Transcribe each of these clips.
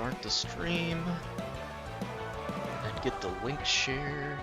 start the stream and get the link shared.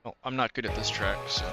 Oh, I'm not good at this track, so.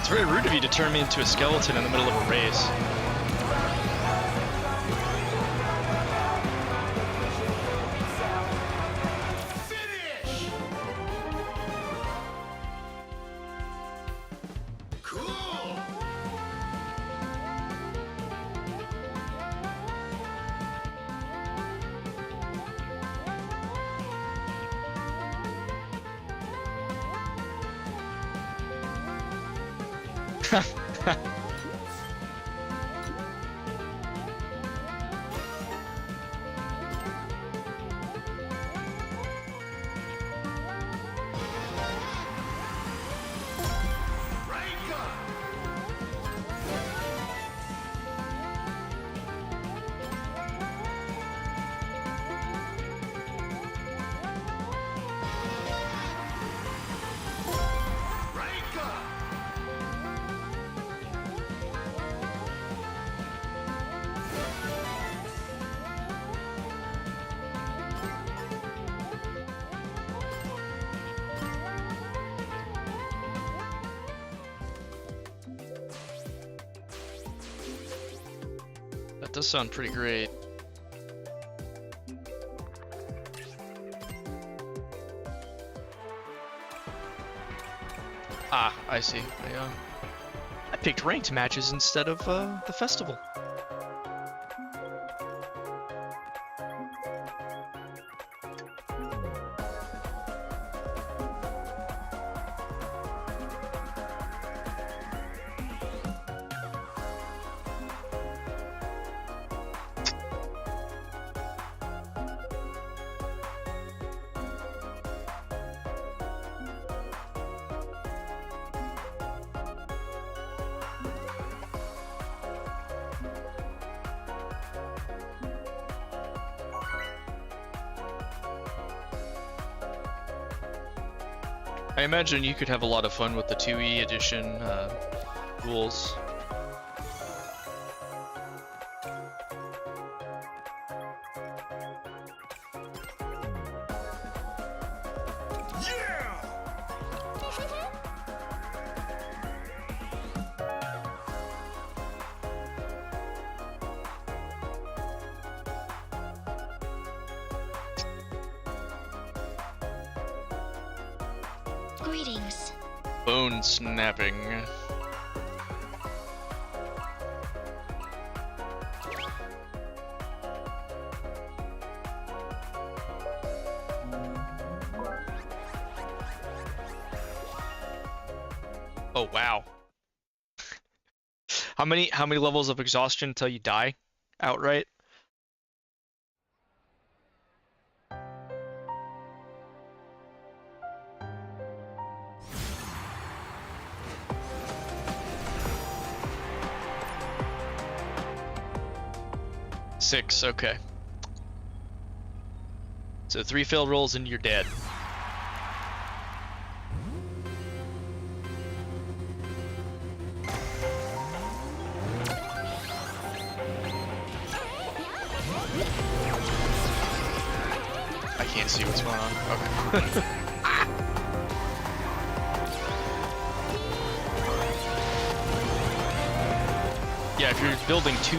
It's very rude of you to turn me into a skeleton in the middle of a race. That does sound pretty great. Ah, I see. I picked ranked matches instead of the festival. I imagine you could have a lot of fun with the 2E edition rules. Greetings. Bone snapping. Oh wow. How many levels of exhaustion until you die outright? Six, okay. So 3 failed rolls and you're dead. I can't see what's going on. Okay. Yeah, if you're building 2...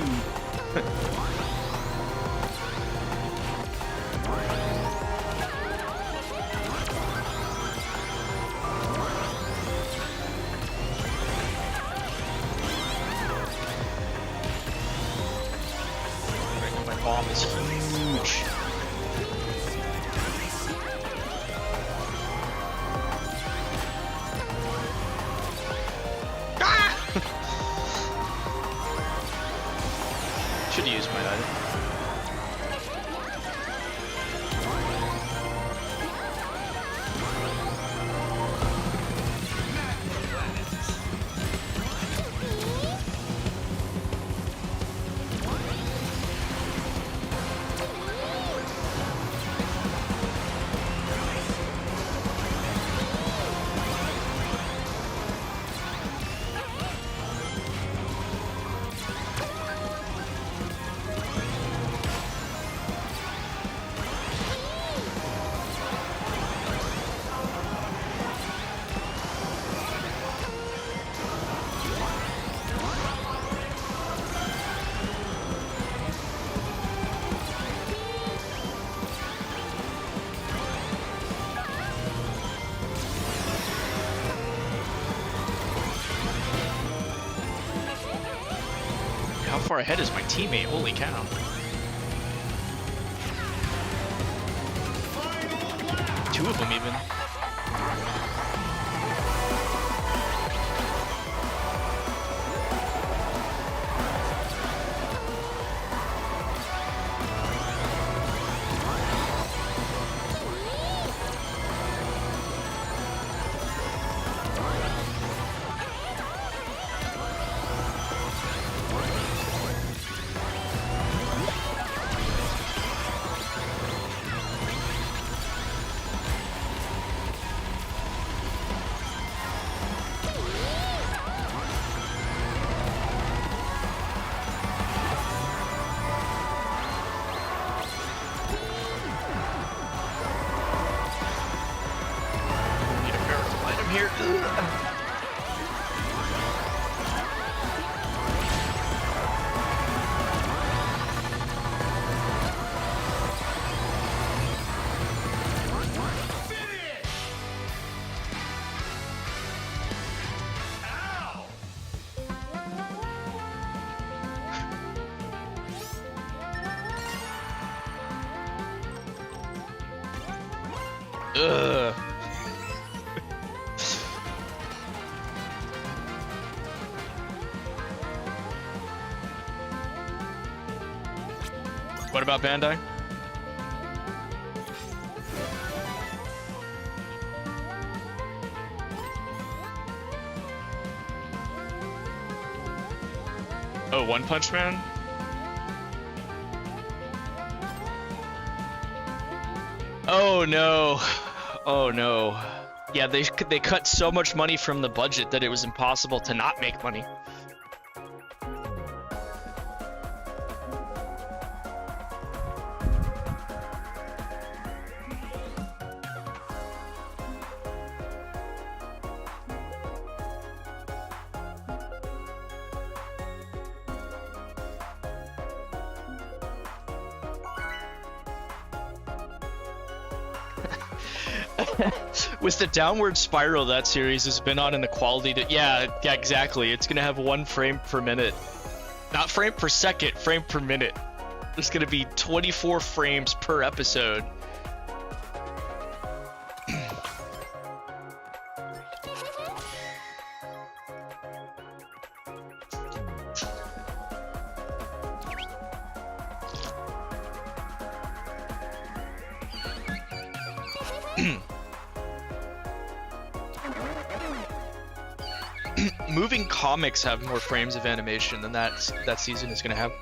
My bomb is huge. Should use my item. How far ahead is my teammate? Holy cow. Two of them even. Here. Ugh. What about Bandai? Oh, One Punch Man? Oh no. Oh no. Yeah, they cut so much money from the budget that it was impossible to not make money. With the downward spiral that series has been on in the quality that, yeah, exactly. It's gonna have 1 frame per minute. Not frame per second, frame per minute. There's gonna be 24 frames per episode. Moving comics have more frames of animation than that season is gonna have.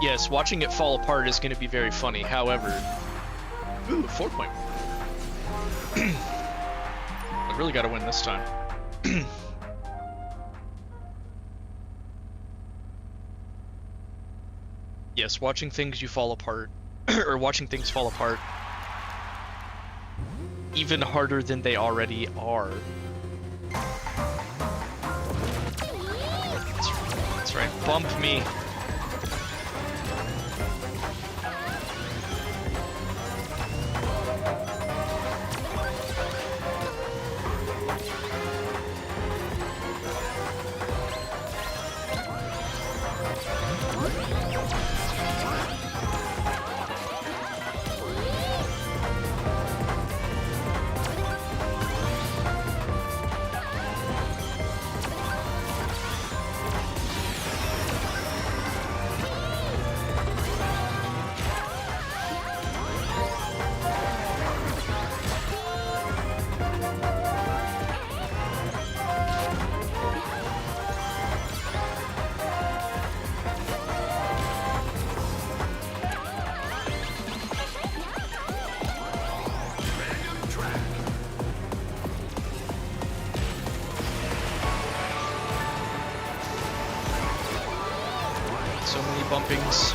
Yes, watching it fall apart is going to be very funny. However, ooh, 4 point. I really got to win this time. Yes, watching things you fall apart, or watching things fall apart, even harder than they already are. That's right. Bump me. So many bumpings.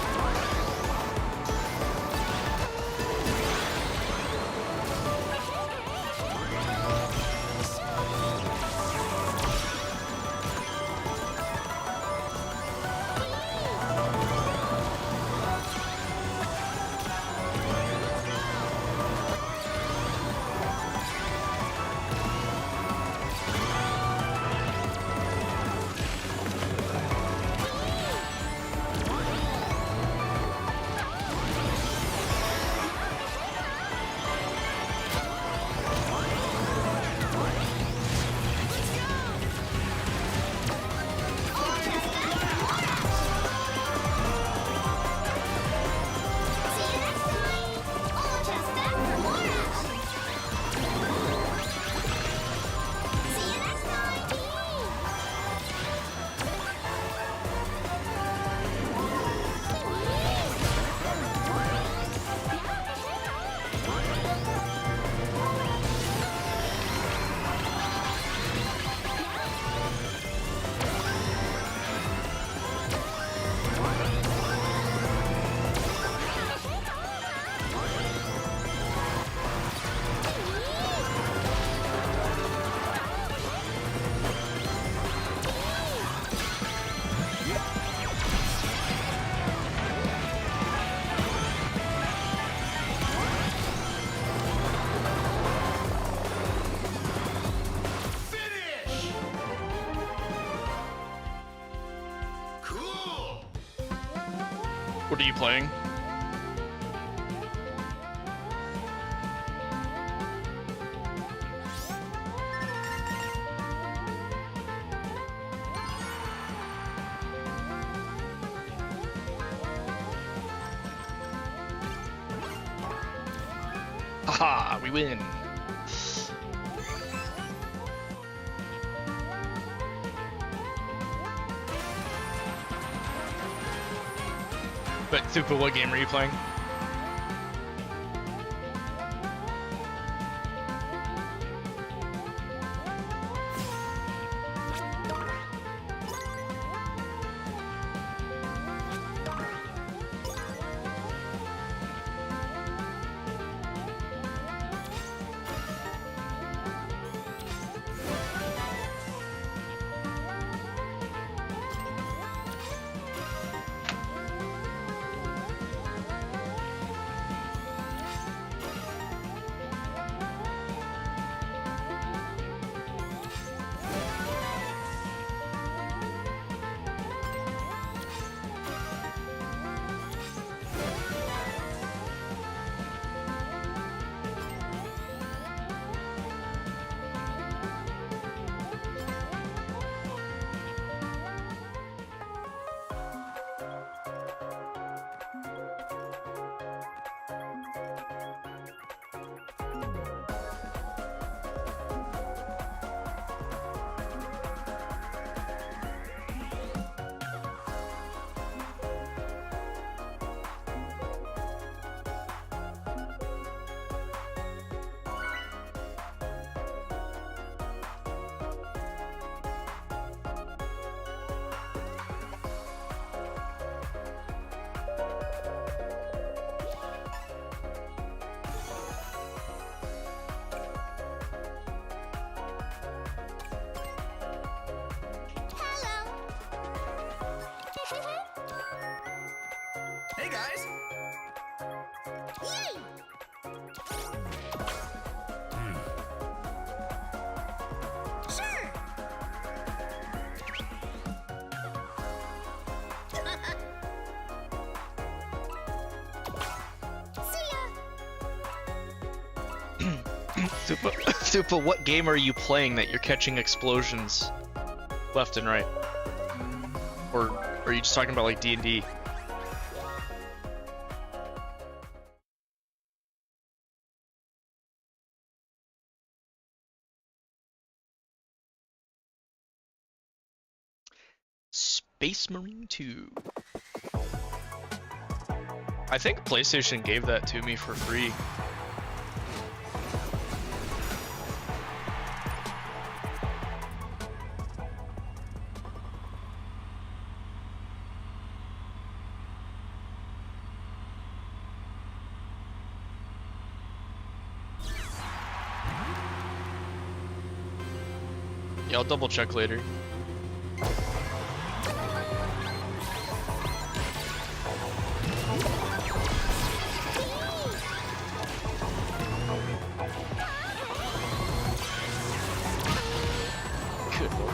What are you playing? Haha, we win. But Thupa, what game are you playing? Hey guys! Yay! Sure! See ya! Thupa, what game are you playing that you're catching explosions left and right? Or are you just talking about like D&D? Space Marine 2. I think PlayStation gave that to me for free. Yeah, I'll double check later. Good lord.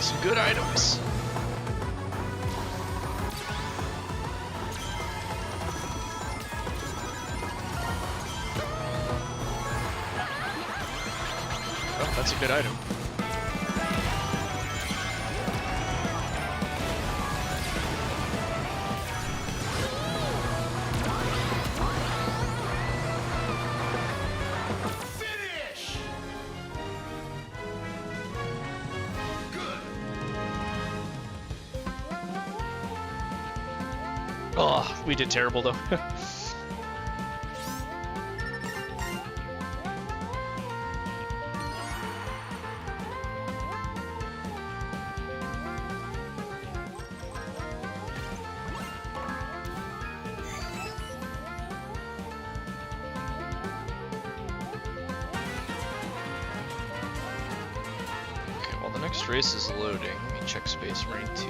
Some good items. Oh, that's a good item. Finish! Oh, we did terrible though. Okay, well the next race is loading. Let me check Space Marine 2.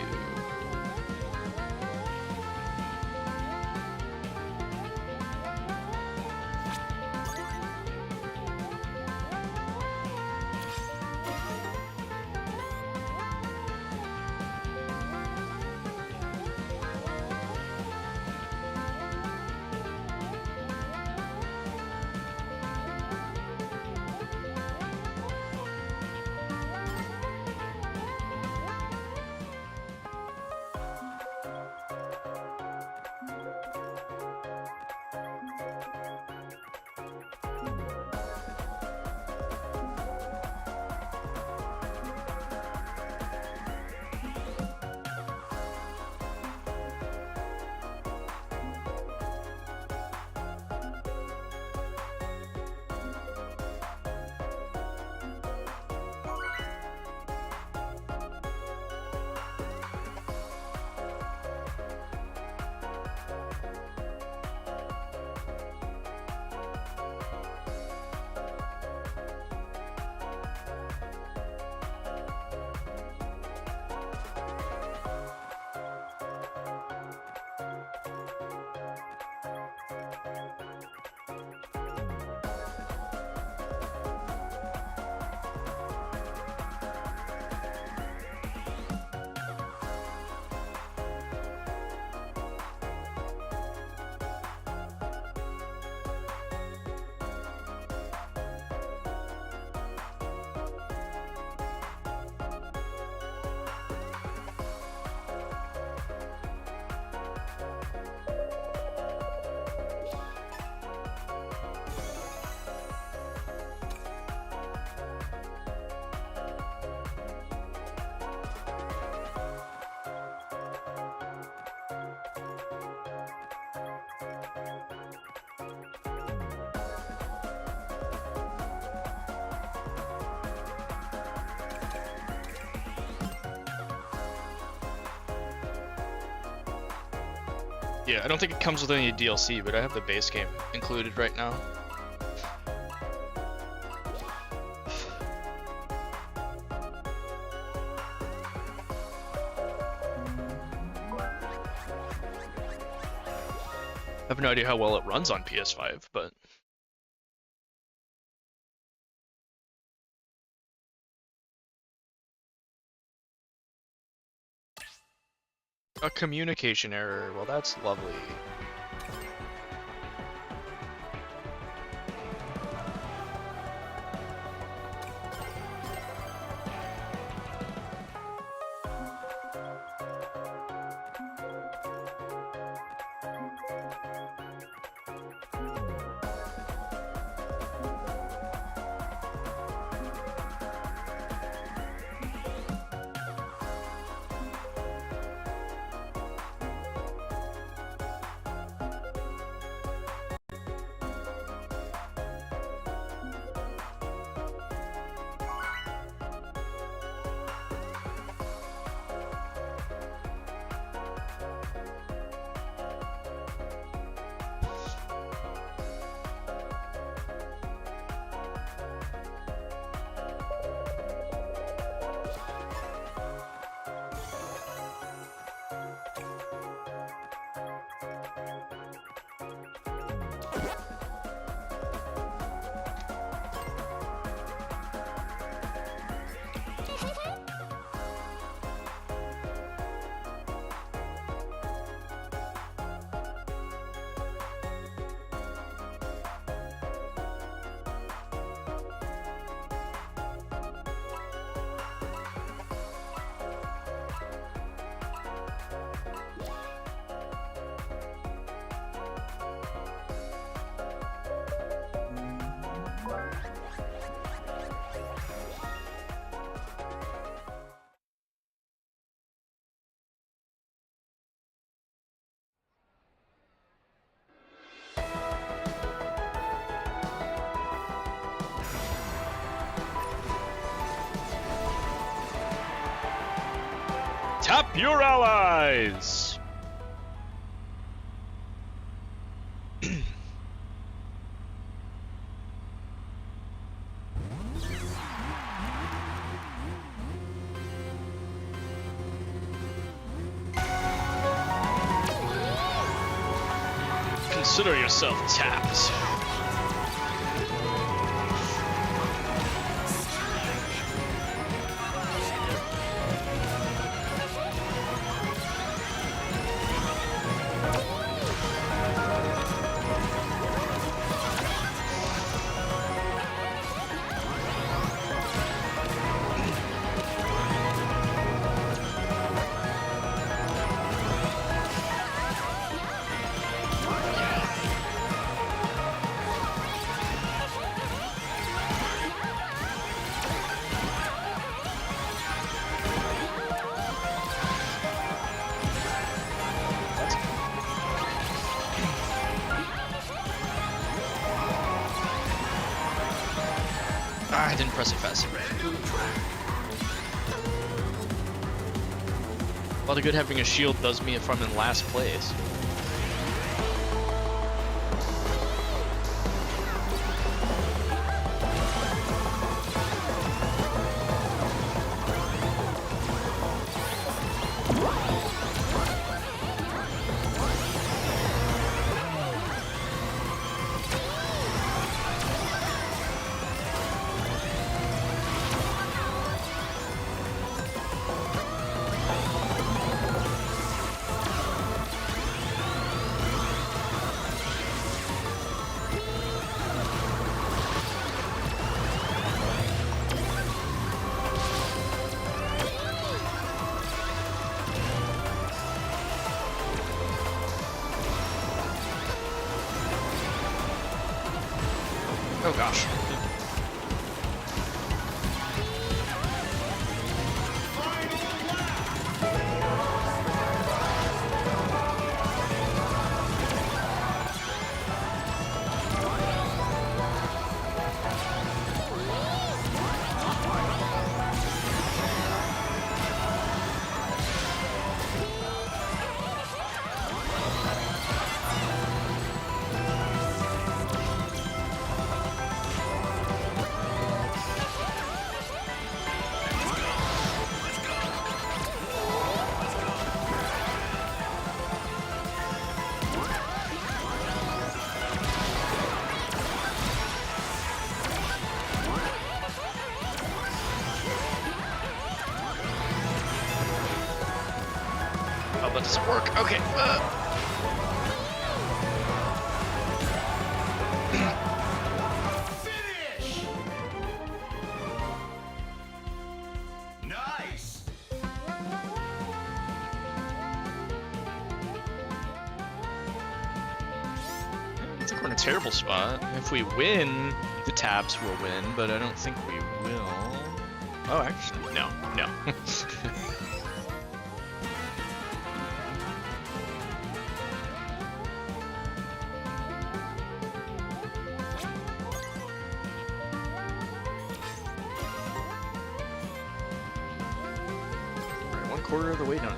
Yeah, I don't think it comes with any DLC, but I have the base game included right now. I have no idea how well it runs on PS5, but a communication error. Well, that's lovely. Your allies! Consider yourself tapped. I didn't press it fast enough. A lot of good having a shield does me if I'm in last place. Oh gosh. Oh, that doesn't work. Okay. Finish! Nice! I don't think we're in a terrible spot. If we win, the tabs will win, but I don't think we will. Oh, actually, no. Alright, 1/4 of the way done.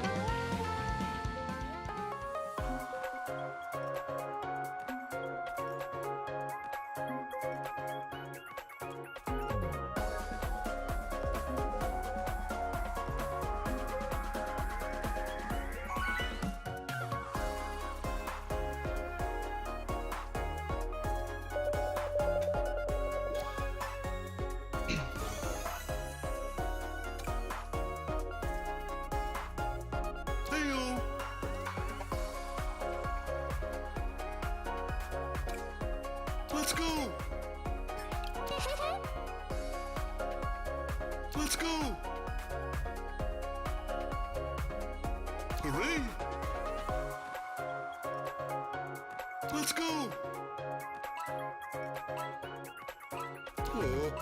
Let's go! Let's go! Hooray! Let's go! Oh.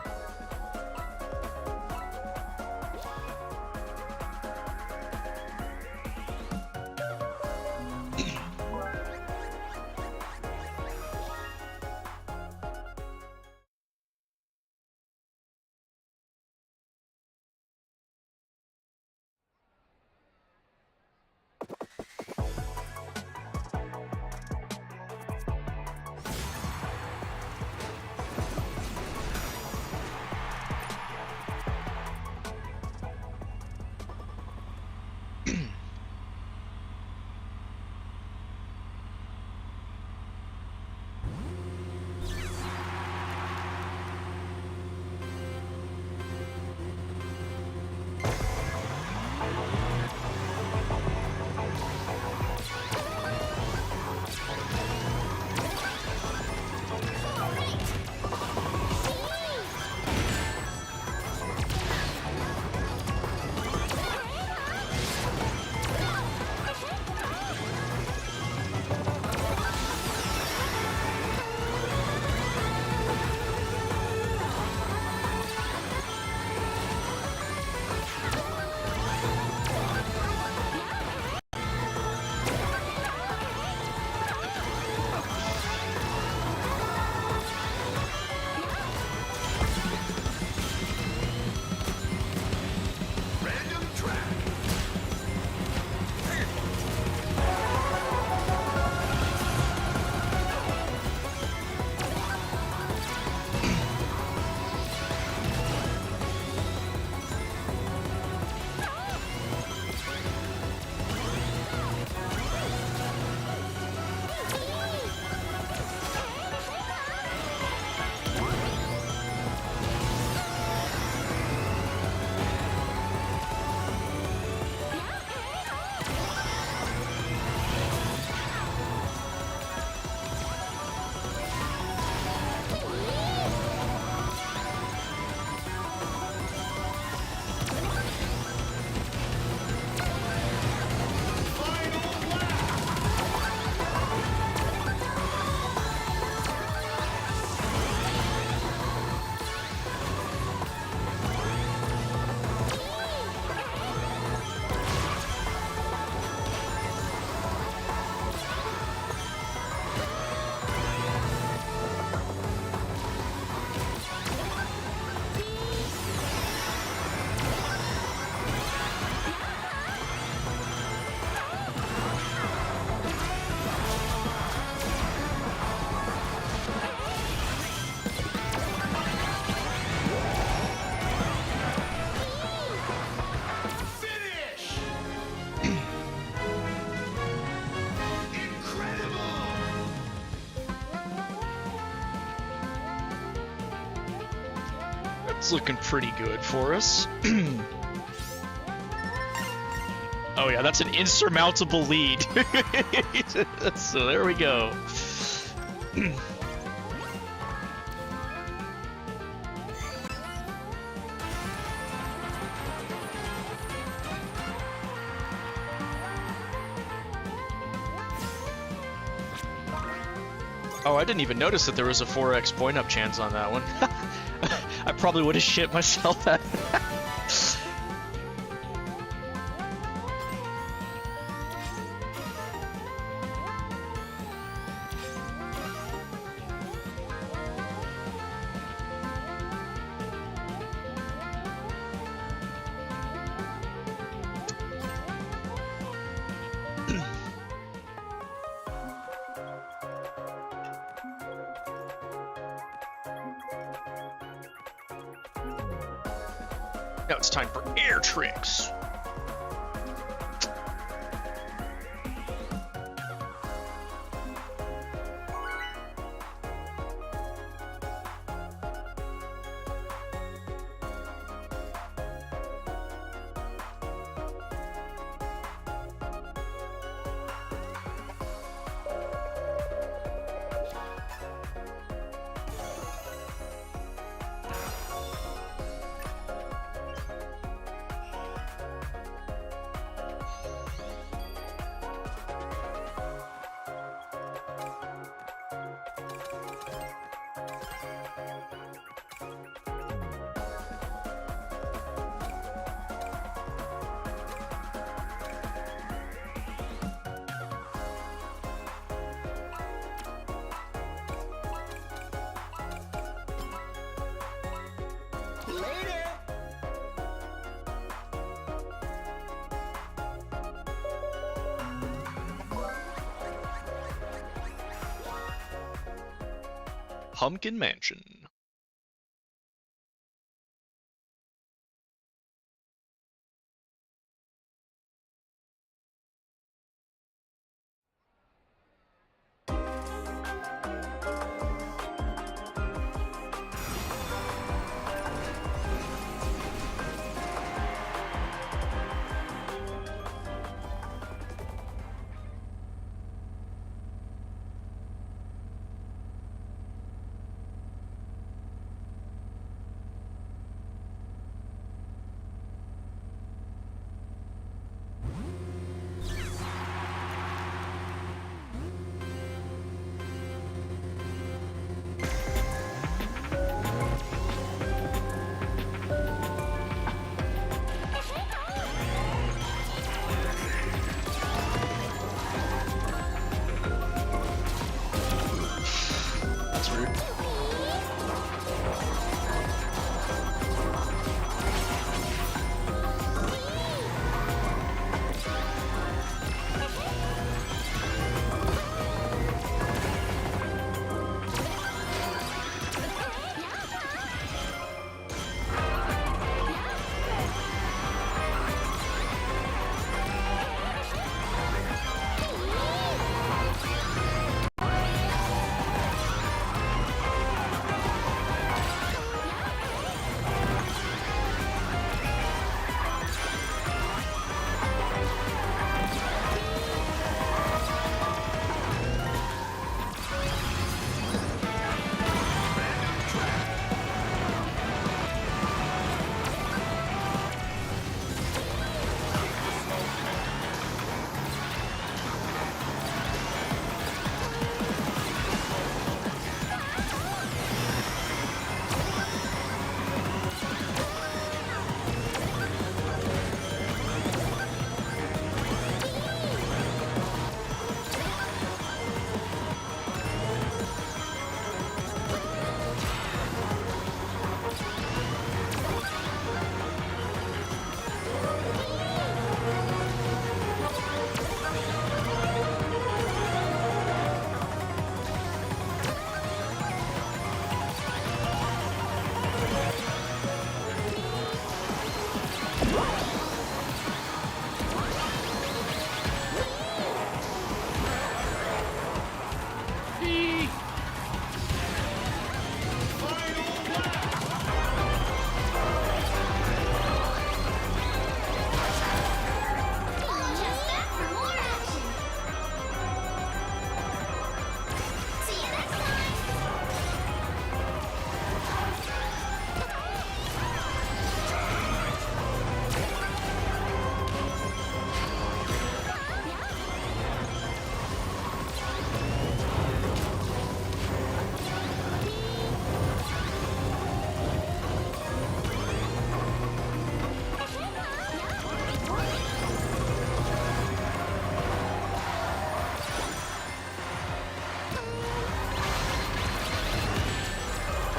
It's looking pretty good for us. Oh yeah, that's an insurmountable lead. So there we go. Oh, I didn't even notice that there was a 4x point up chance on that one. I probably would have shit myself at. Now it's time for air tricks. Later. Pumpkin Mansion. That's rude.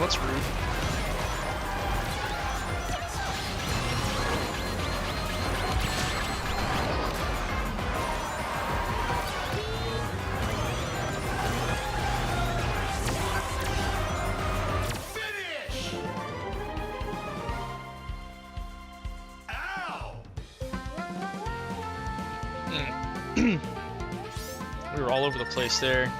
that's rude. Finish! Ow! We were all over the place there.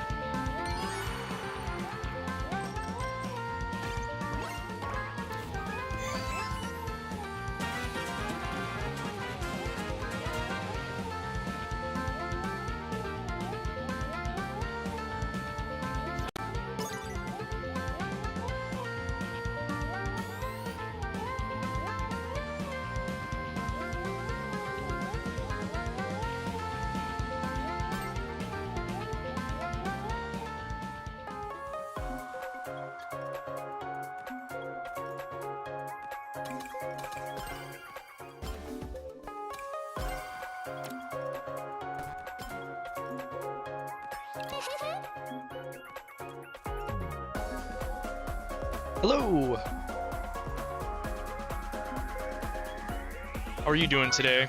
Hello! How are you doing today?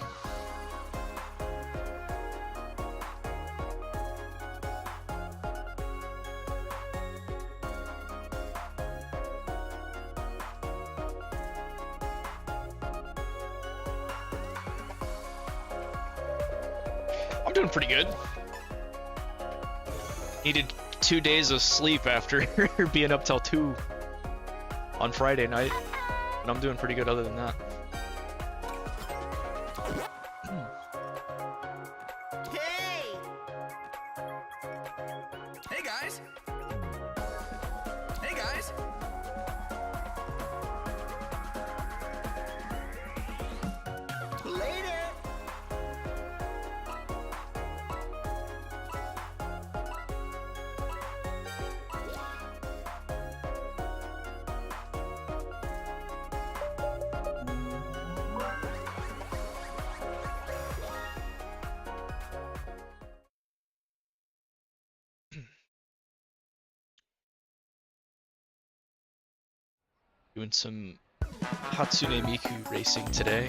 I'm doing pretty good. Needed 2 days of sleep after being up till 2 on Friday night, and I'm doing pretty good other than that. Hey! Hey guys! Hey guys! Later! Doing some Hatsune Miku racing today.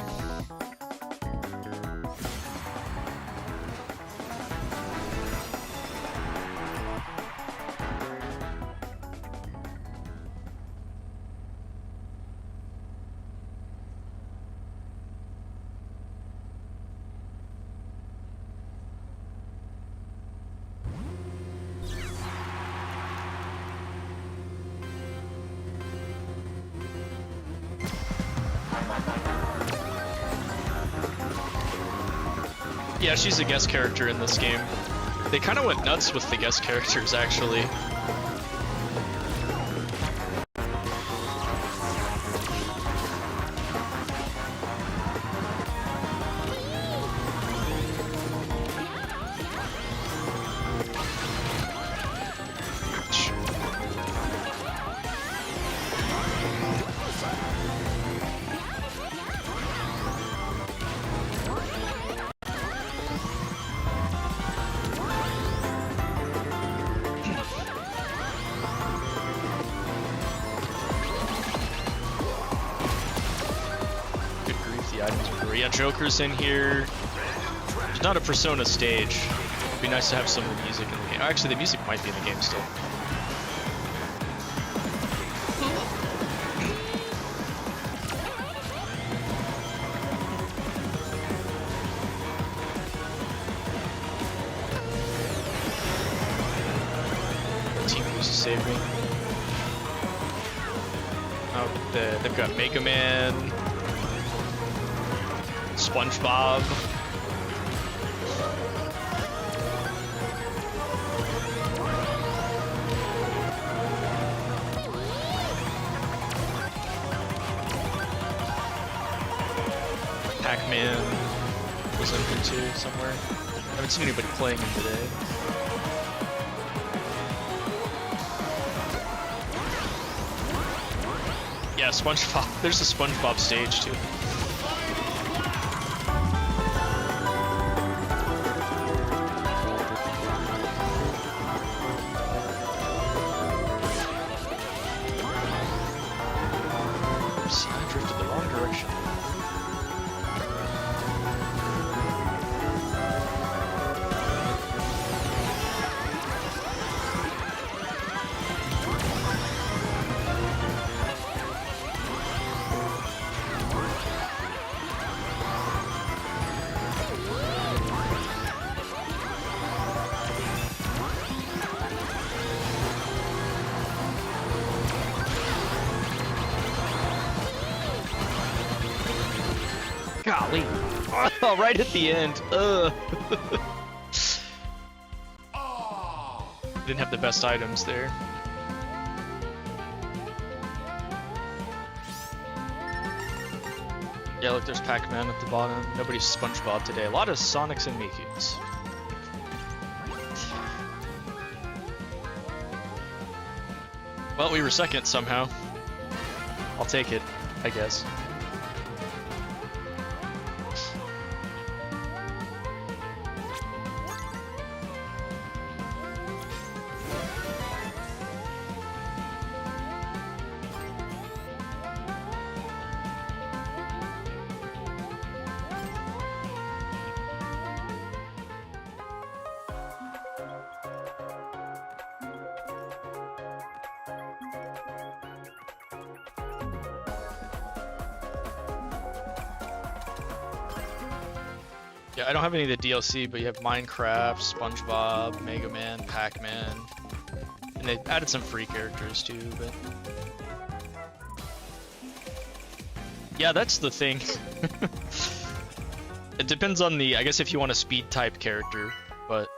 Yeah, she's a guest character in this game. They kind of went nuts with the guest characters, actually. Yeah, Joker's in here. There's not a Persona stage. It'd be nice to have some of the music in the game. Actually, the music might be in the game still. Team used to save me. Oh, they've got Mega Man. SpongeBob. Pac-Man was in here too somewhere. I haven't seen anybody playing him today. Yeah, SpongeBob. There's a SpongeBob stage too. Oops, I drifted the wrong direction. Golly. Oh, right at the end. Ugh. Didn't have the best items there. Yeah, look, there's Pac-Man at the bottom. Nobody's SpongeBob today. A lot of Sonics and Mikus. Well, we were second somehow. I'll take it, I guess. Yeah, I don't have any of the DLC, but you have Minecraft, SpongeBob, Mega Man, Pac-Man, and they added some free characters too, but... Yeah, that's the thing. It depends on the, I guess if you want a speed type character, but...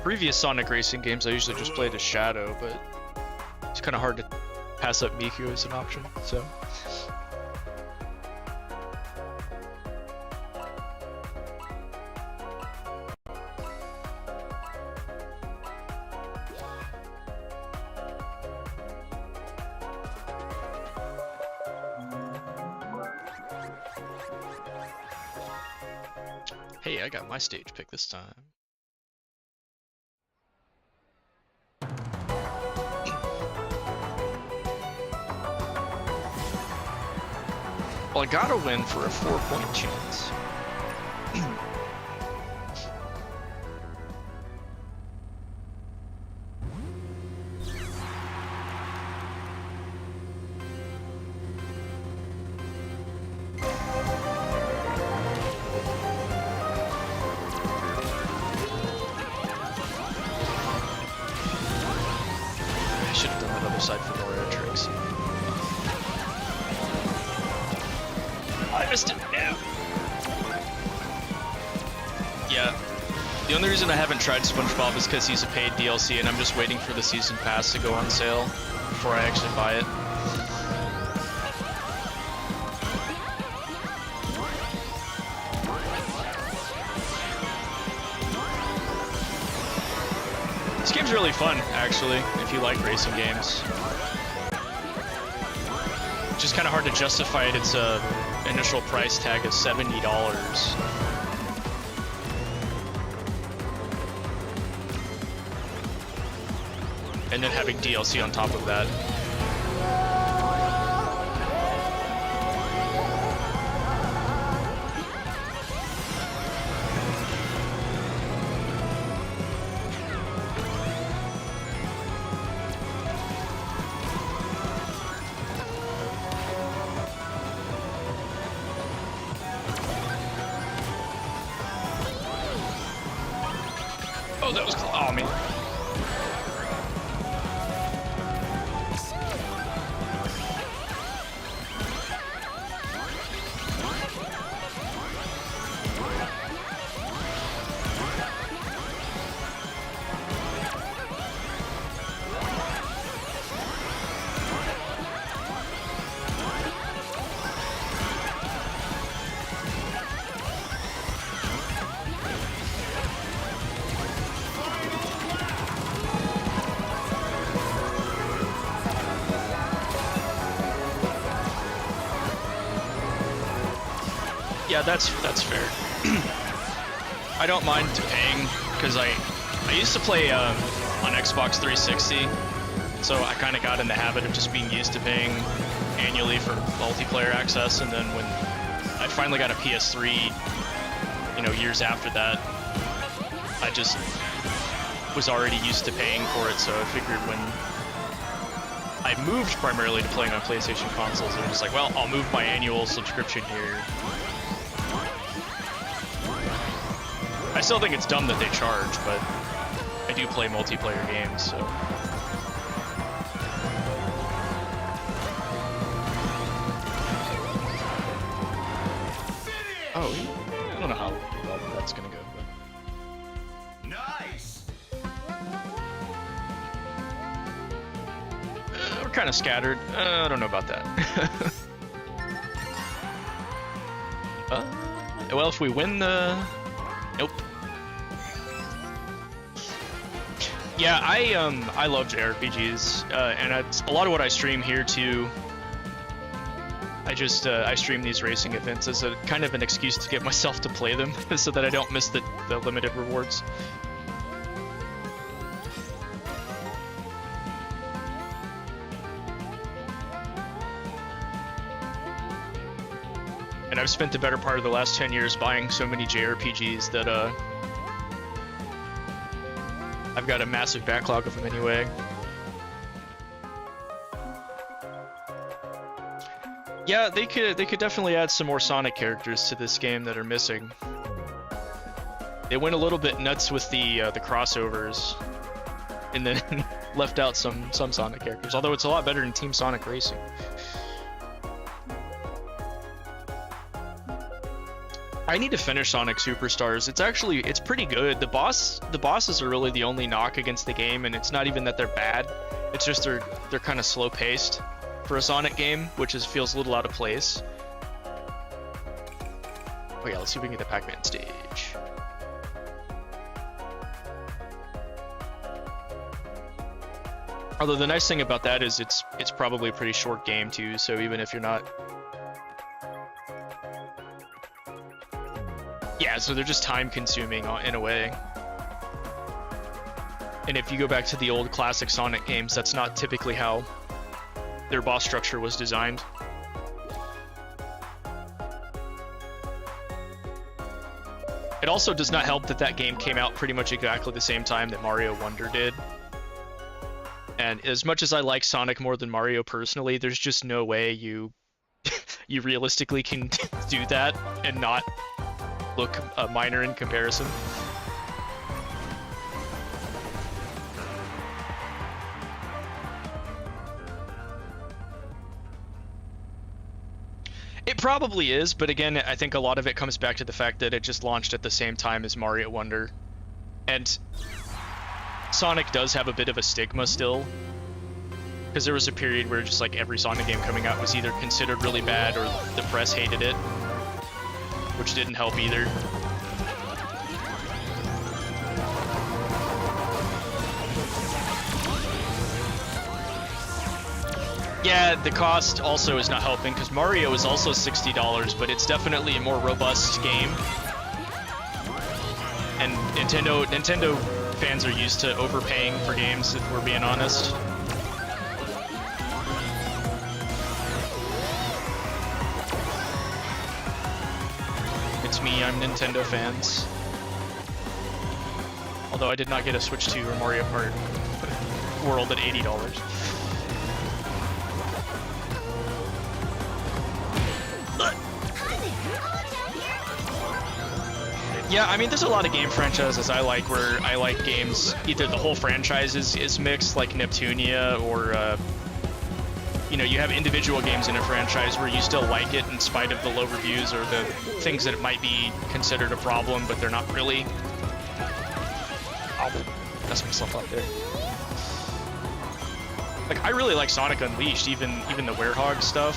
Previous Sonic racing games, I usually just played as Shadow, but it's kind of hard to pass up Miku as an option, so... Hey, I got my stage pick this time. Well, I gotta win for a 4-point chance. I should have done that other side for more air tricks. I missed it. Yeah. The only reason I haven't tried SpongeBob is because he's a paid DLC and I'm just waiting for the season pass to go on sale before I actually buy it. This game's really fun, actually, if you like racing games. It's just kind of hard to justify it. It's a initial price tag of $70. And then having DLC on top of that. Oh, that was close. Oh, man. Yeah, that's fair. I don't mind paying because I used to play on Xbox 360, so I kind of got in the habit of just being used to paying annually for multiplayer access, and then when I finally got a PS3, you know, years after that, I just was already used to paying for it, so I figured when I moved primarily to playing on PlayStation consoles, I was just like, well, I'll move my annual subscription here. I still think it's dumb that they charge, but I do play multiplayer games, so. Oh, I don't know how well that's gonna go, but. Nice. We're kind of scattered. I don't know about that. Well, if we win the... Nope. Yeah, I love JRPGs, and it's a lot of what I stream here too. I stream these racing events as a kind of an excuse to get myself to play them, so that I don't miss the limited rewards. And I've spent the better part of the last 10 years buying so many JRPGs that I've got a massive backlog of them anyway. Yeah, they could definitely add some more Sonic characters to this game that are missing. They went a little bit nuts with the crossovers, and then left out some Sonic characters. Although it's a lot better than Team Sonic Racing. I need to finish Sonic Superstars. It's pretty good. The bosses are really the only knock against the game, and it's not even that they're bad. It's just they're kind of slow paced for a Sonic game, which feels a little out of place. Oh yeah, let's see if we can get the Pac-Man stage. Although the nice thing about that is it's probably a pretty short game too, so even if you're not... Yeah, so they're just time consuming in a way. And if you go back to the old classic Sonic games, that's not typically how their boss structure was designed. It also does not help that that game came out pretty much exactly the same time that Mario Wonder did. And as much as I like Sonic more than Mario personally, there's just no way you realistically can do that and not look minor in comparison. It probably is, but again, I think a lot of it comes back to the fact that it just launched at the same time as Mario Wonder. And Sonic does have a bit of a stigma still, because there was a period where just like every Sonic game coming out was either considered really bad or the press hated it, which didn't help either. Yeah, the cost also is not helping, because Mario is also $60, but it's definitely a more robust game. And Nintendo fans are used to overpaying for games, if we're being honest. It's me, I'm Nintendo fans. Although I did not get a Switch 2 or Mario Kart World at $80. Yeah, I mean, there's a lot of game franchises I like where I like games, either the whole franchise is mixed, like Neptunia, or, you know, you have individual games in a franchise where you still like it in spite of the low reviews or the things that it might be considered a problem, but they're not really. I'll mess myself up there. Like, I really like Sonic Unleashed, even the Werehog stuff,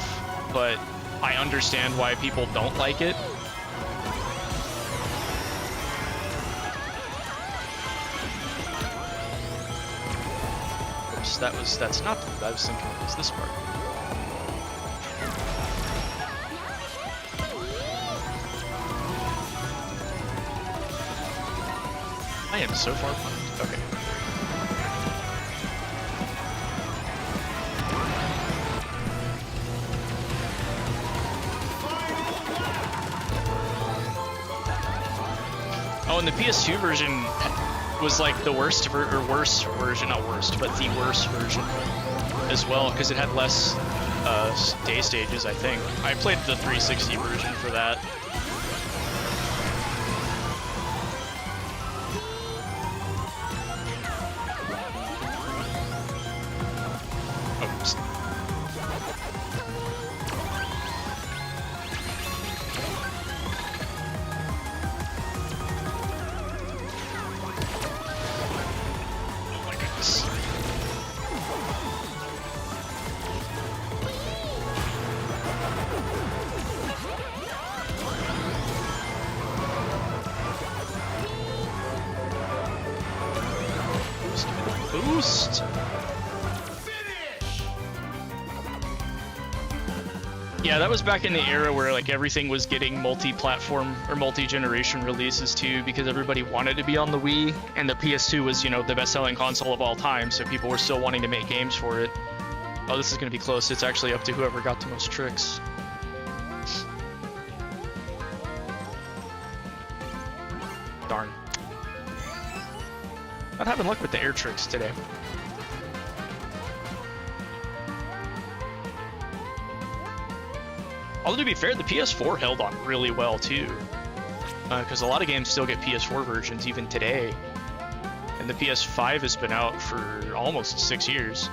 but I understand why people don't like it. That's not what I was thinking. It was this part. I am so far behind. Okay. Oh, and the PS2 version was like the worst version, not worst, but the worst version as well, because it had less day stages, I think. I played the 360 version for that. Oops. Oh my goodness. Boost. Yeah, that was back in the era where like everything was getting multi-platform or multi-generation releases too, because everybody wanted to be on the Wii, and the PS2 was, you know, the best-selling console of all time, so people were still wanting to make games for it. Oh, this is gonna be close. It's actually up to whoever got the most tricks. Darn. Not having luck with the air tricks today. Although to be fair, the PS4 held on really well too, because a lot of games still get PS4 versions even today, and the PS5 has been out for almost 6 years.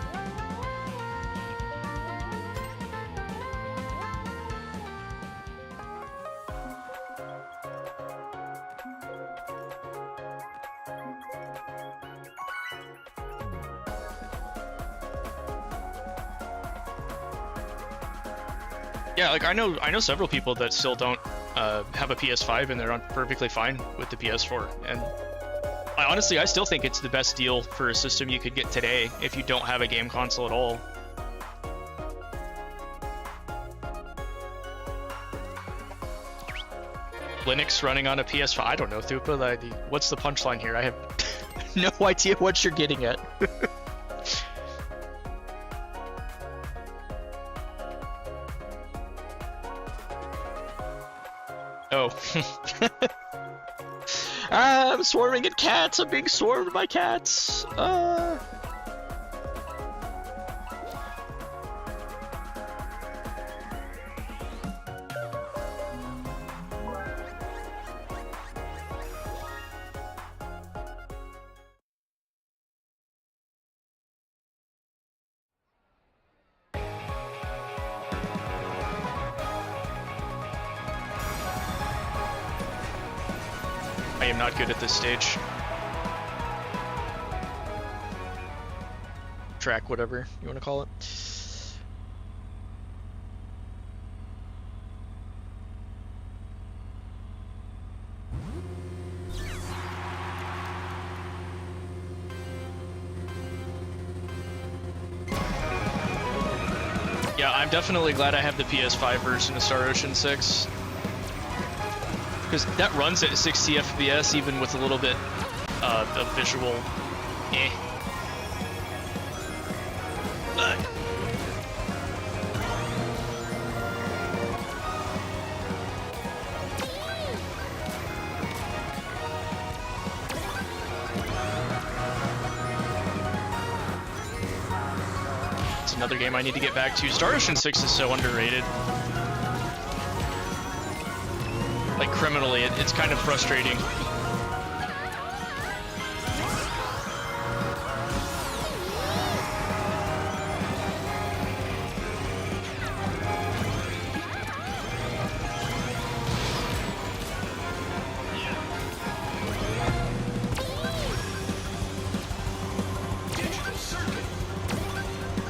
Yeah, like I know several people that still don't have a PS5 and they're perfectly fine with the PS4. And I still think it's the best deal for a system you could get today if you don't have a game console at all. Linux running on a PS5? I don't know, Thupa. What's the punchline here? I have no idea what you're getting at. Oh. I'm swarming at cats. I'm being swarmed by cats. I am not good at this stage. Track, whatever you want to call it. Yeah, I'm definitely glad I have the PS5 version of Star Ocean 6. Because that runs at 60 FPS even with a little bit of visual It's another game I need to get back to. Star Ocean 6 is so underrated. Like criminally, it's kind of frustrating.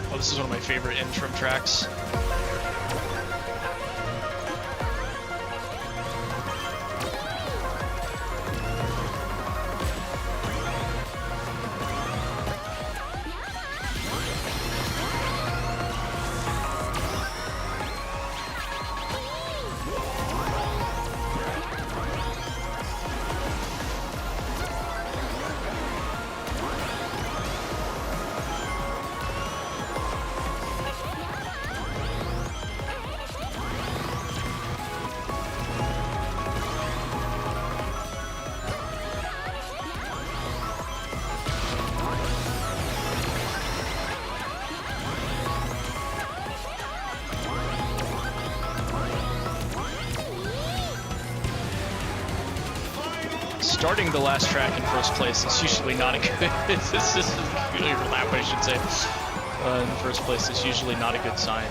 Oh, this is one of my favorite interim tracks. starting the last track in first place is usually not a good. This is your lap, I should say. In first place is usually not a good sign.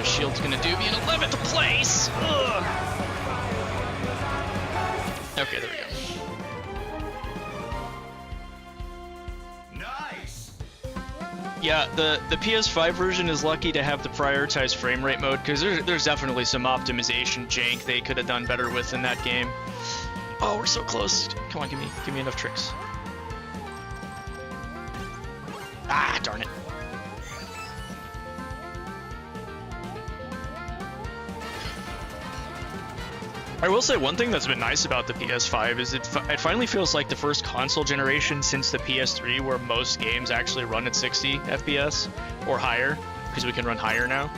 Shield's gonna do me in 11th place! Ugh. Okay, there we go. Nice. Yeah, the PS5 version is lucky to have the prioritized frame rate mode, because there's definitely some optimization jank they could have done better with in that game. Oh, we're so close. Come on, give me enough tricks. Ah, darn it. I will say one thing that's been nice about the PS5 is it finally feels like the first console generation since the PS3 where most games actually run at 60 FPS or higher, because we can run higher now.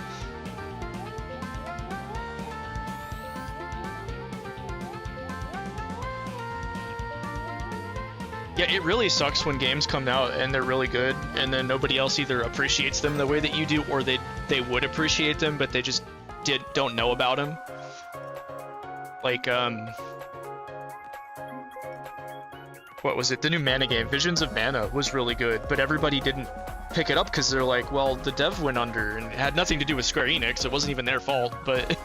Yeah, it really sucks when games come out and they're really good and then nobody else either appreciates them the way that you do, or they would appreciate them but they just don't know about them. Like, what was it? The new Mana game, Visions of Mana, was really good, but everybody didn't pick it up because they're like, well, the dev went under, and it had nothing to do with Square Enix. It wasn't even their fault, but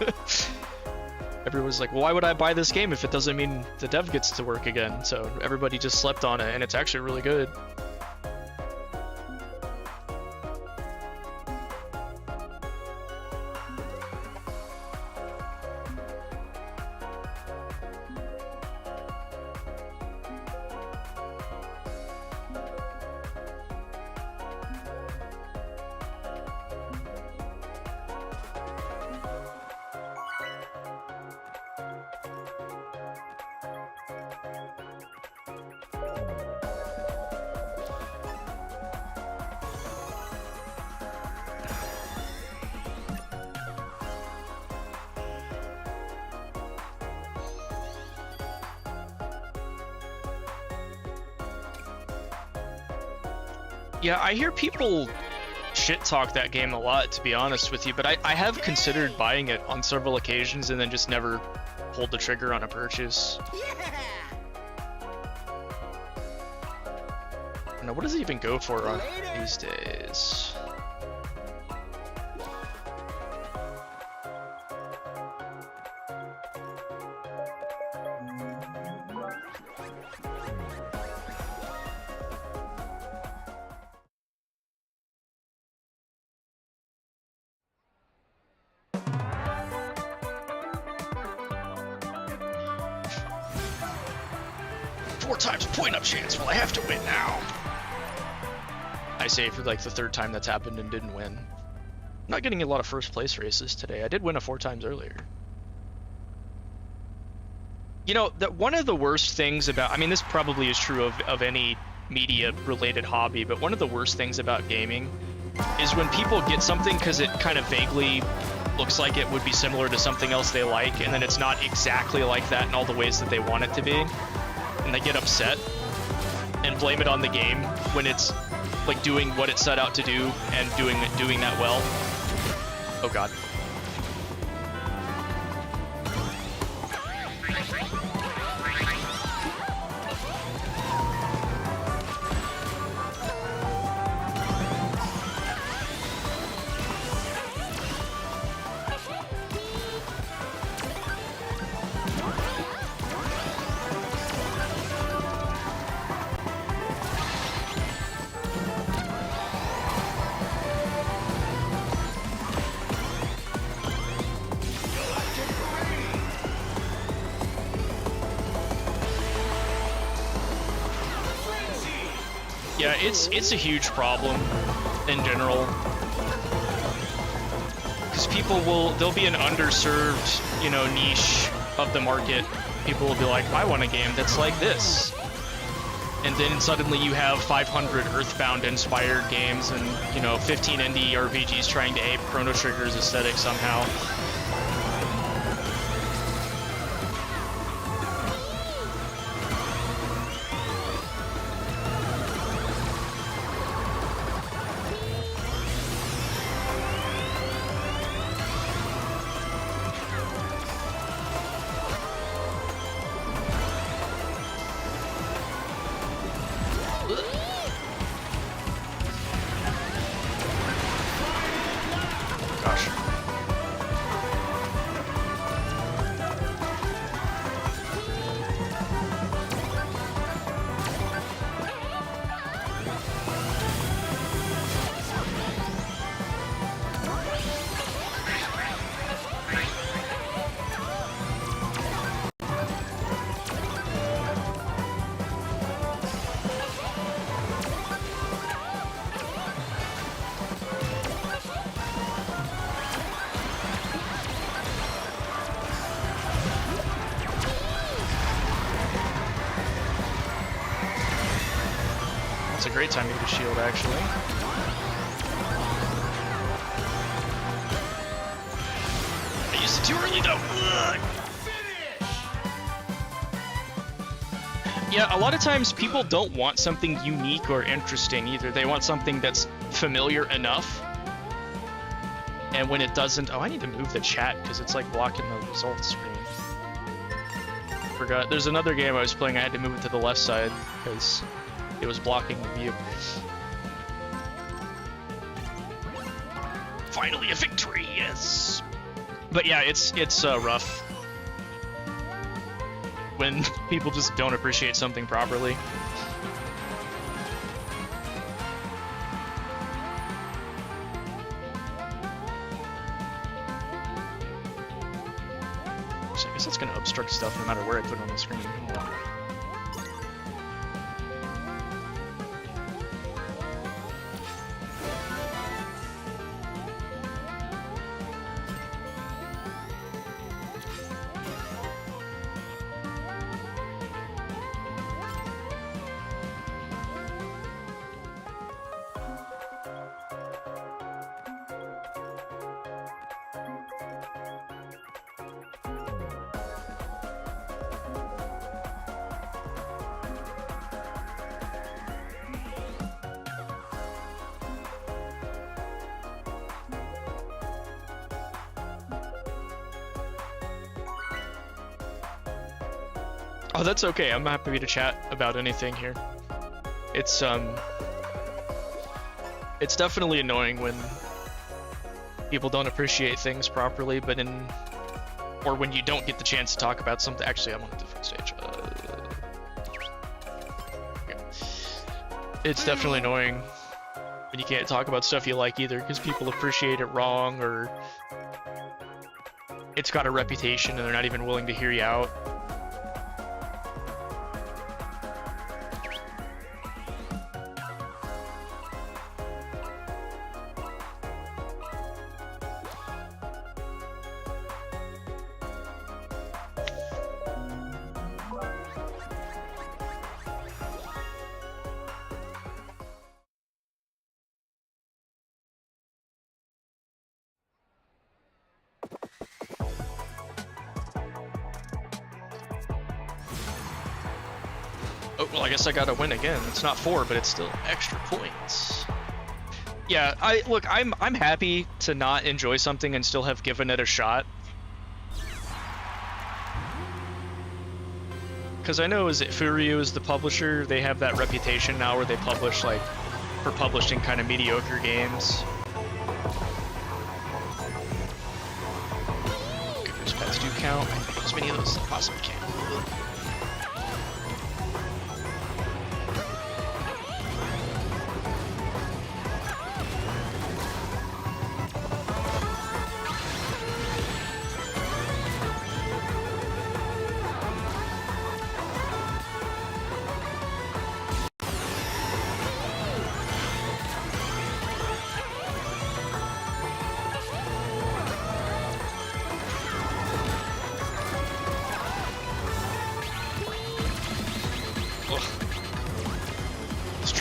everyone's like, well, why would I buy this game if it doesn't mean the dev gets to work again? So everybody just slept on it, and it's actually really good. Yeah, I hear people shit talk that game a lot, to be honest with you, but I have considered buying it on several occasions and then just never pulled the trigger on a purchase. Yeah. I don't know, what does it even go for these days? Four times point up chance. Well, I have to win now. I say for like the third time that's happened and didn't win. I'm not getting a lot of first place races today. I did win a 4 times earlier. You know, one of the worst things about, I mean, this probably is true of any media related hobby, but one of the worst things about gaming is when people get something because it kind of vaguely looks like it would be similar to something else they like, and then it's not exactly like that in all the ways that they want it to be. And they get upset and blame it on the game when it's like doing what it set out to do and doing that well. Oh god. Yeah, it's a huge problem in general. Because there'll be an underserved, you know, niche of the market. People will be like, I want a game that's like this. And then suddenly you have 500 Earthbound-inspired games and, you know, 15 indie RPGs trying to ape Chrono Trigger's aesthetic somehow. Gosh. That's a great time to get a shield, actually. I used it too early, though. Ugh. Yeah, a lot of times people don't want something unique or interesting either. They want something that's familiar enough. And when it doesn't... Oh, I need to move the chat because it's like blocking the results screen. Forgot. There's another game I was playing, I had to move it to the left side because it was blocking the view. Finally a victory, yes! But yeah, it's rough when people just don't appreciate something properly. So I guess that's gonna obstruct stuff no matter where I put it on the screen. Hold on. Oh, that's okay. I'm happy to chat about anything here. It's definitely annoying when people don't appreciate things properly, but or when you don't get the chance to talk about something. Actually, I'm on a different stage. Okay. It's definitely annoying when you can't talk about stuff you like either, because people appreciate it wrong, or it's got a reputation and they're not even willing to hear you out. Oh, well, I guess I gotta win again. It's not 4, but it's still extra points. Yeah, I'm happy to not enjoy something and still have given it a shot. Because I know, is it Puyo is the publisher? They have that reputation now where they publish, like, for publishing kind of mediocre games. Goodness, pets do count. I make as many of those as I possibly can.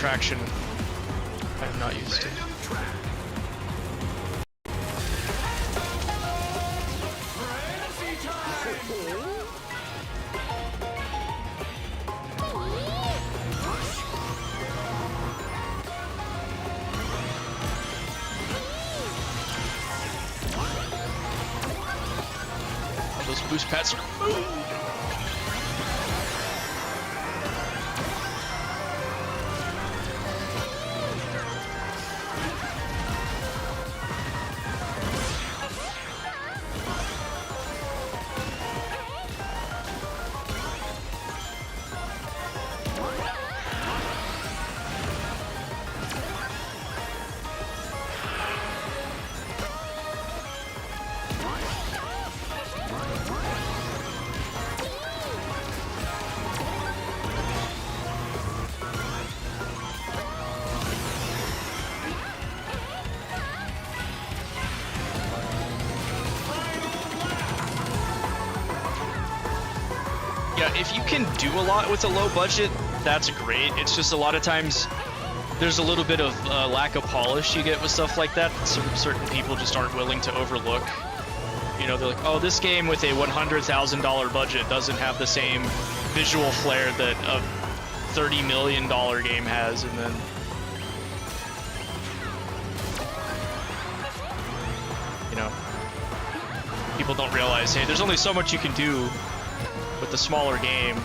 traction. I am not used to. Those boost pads are if you can do a lot with a low budget, that's great. It's just a lot of times there's a little bit of lack of polish you get with stuff like that. Certain people just aren't willing to overlook. You know, they're like, oh, this game with a $100,000 budget doesn't have the same visual flair that a $30 million game has, and then you know, people don't realize, hey, there's only so much you can do with the smaller game.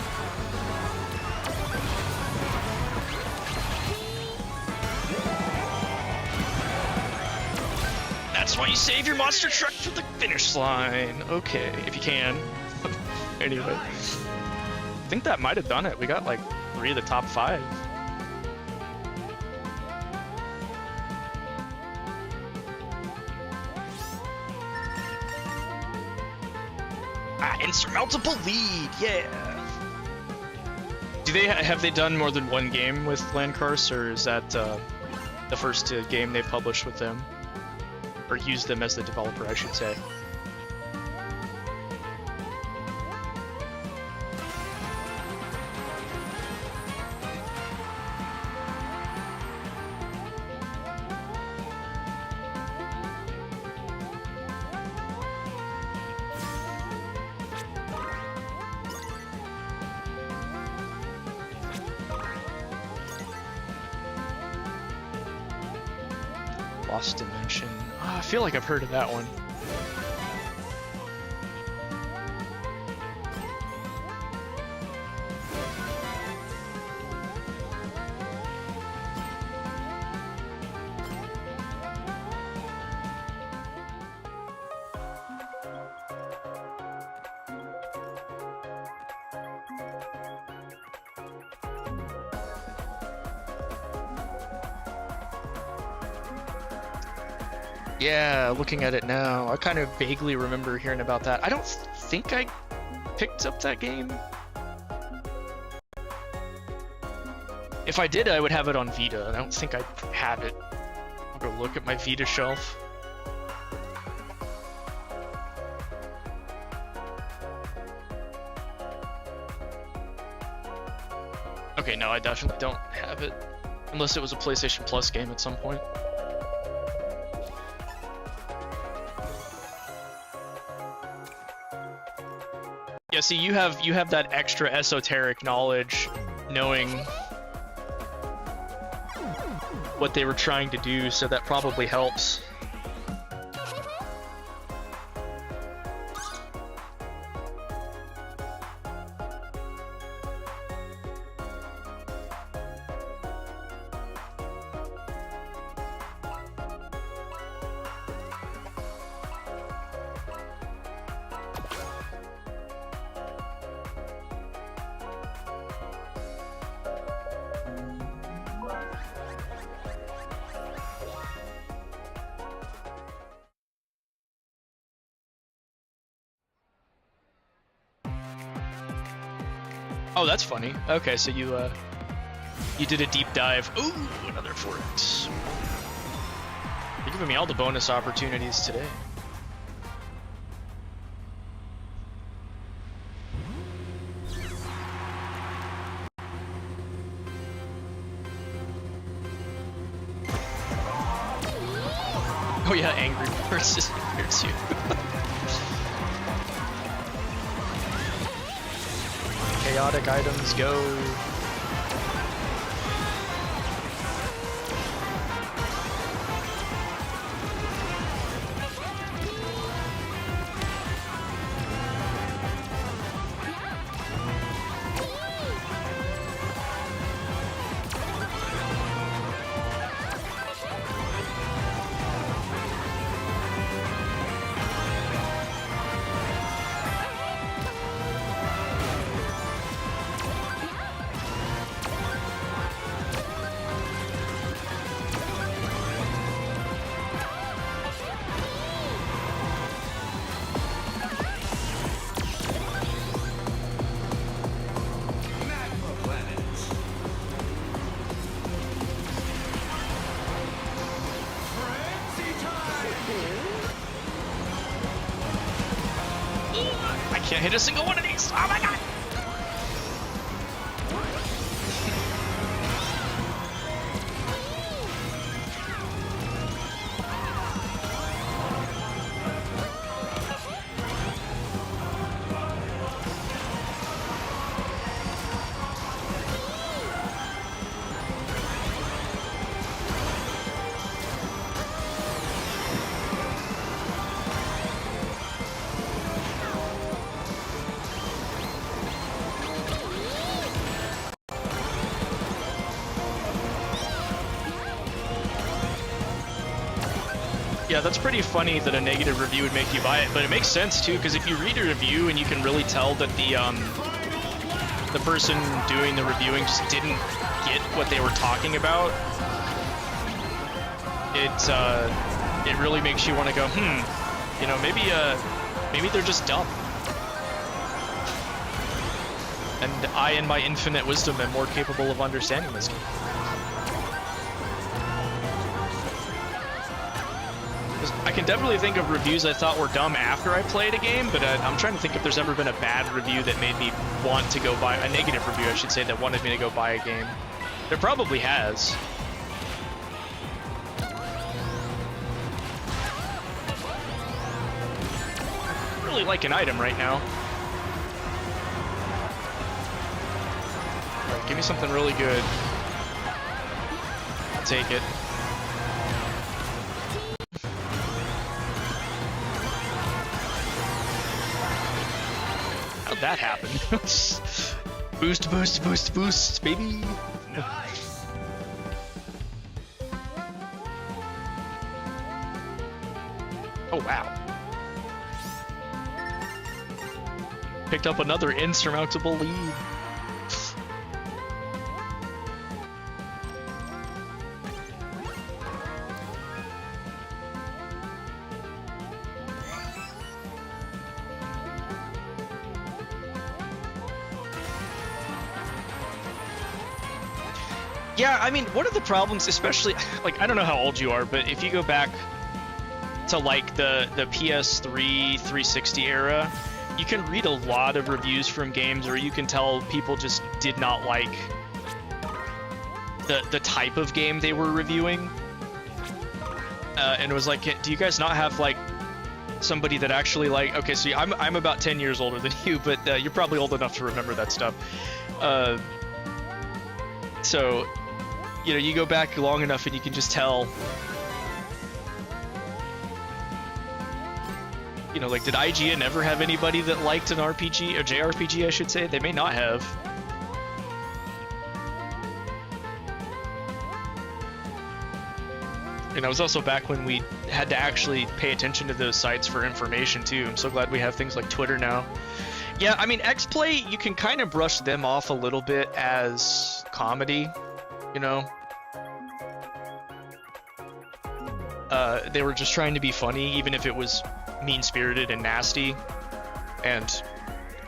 That's why you save your monster truck for the finish line. Okay, if you can. Anyway, I think that might have done it. We got like 3 of the top 5. Insurmountable lead, yeah. Have they done more than one game with Landcars, or is that the first game they published with them, or used them as the developer, I should say? Lost Dimension. Oh, I feel like I've heard of that one. Yeah, looking at it now, I kind of vaguely remember hearing about that. I don't think I picked up that game. If I did, I would have it on Vita. I don't think I have it. I'll go look at my Vita shelf. Okay, no, I definitely don't have it. Unless it was a PlayStation Plus game at some point. Yeah, see, you have that extra esoteric knowledge, knowing what they were trying to do, so that probably helps. Oh, that's funny. Okay, so you did a deep dive. Ooh, another fort. You're giving me all the bonus opportunities today. Oh yeah, Angry Birds is here too. Chaotic items go. Magma planets. Frenzy time. I can't hit a single one of these. Oh my god. Yeah, that's pretty funny that a negative review would make you buy it, but it makes sense too, because if you read a review and you can really tell that the person doing the reviewing just didn't get what they were talking about, it really makes you want to go, you know, maybe they're just dumb. And I, in my infinite wisdom, am more capable of understanding this game. I can definitely think of reviews I thought were dumb after I played a game, but I'm trying to think if there's ever been a bad review that made me want to go buy, a negative review I should say, that wanted me to go buy a game. There probably has. I really like an item right now. All right, give me something really good. I'll take it. How'd that happen? Boost, boost, boost, boost, baby! Nice. Oh, wow. Picked up another insurmountable lead. Yeah, I mean, one of the problems, especially, like, I don't know how old you are, but if you go back to, like, the PS3 360 era, you can read a lot of reviews from games where you can tell people just did not like the type of game they were reviewing. And it was like, do you guys not have, like, somebody that actually, like, okay, so I'm about 10 years older than you, but you're probably old enough to remember that stuff. So, you know, you go back long enough and you can just tell, you know, like, did IGN ever have anybody that liked an RPG, or JRPG, I should say? They may not have. And I was also back when we had to actually pay attention to those sites for information too. I'm so glad we have things like Twitter now. Yeah, I mean, X-Play, you can kind of brush them off a little bit as comedy, you know? They were just trying to be funny, even if it was mean-spirited and nasty, and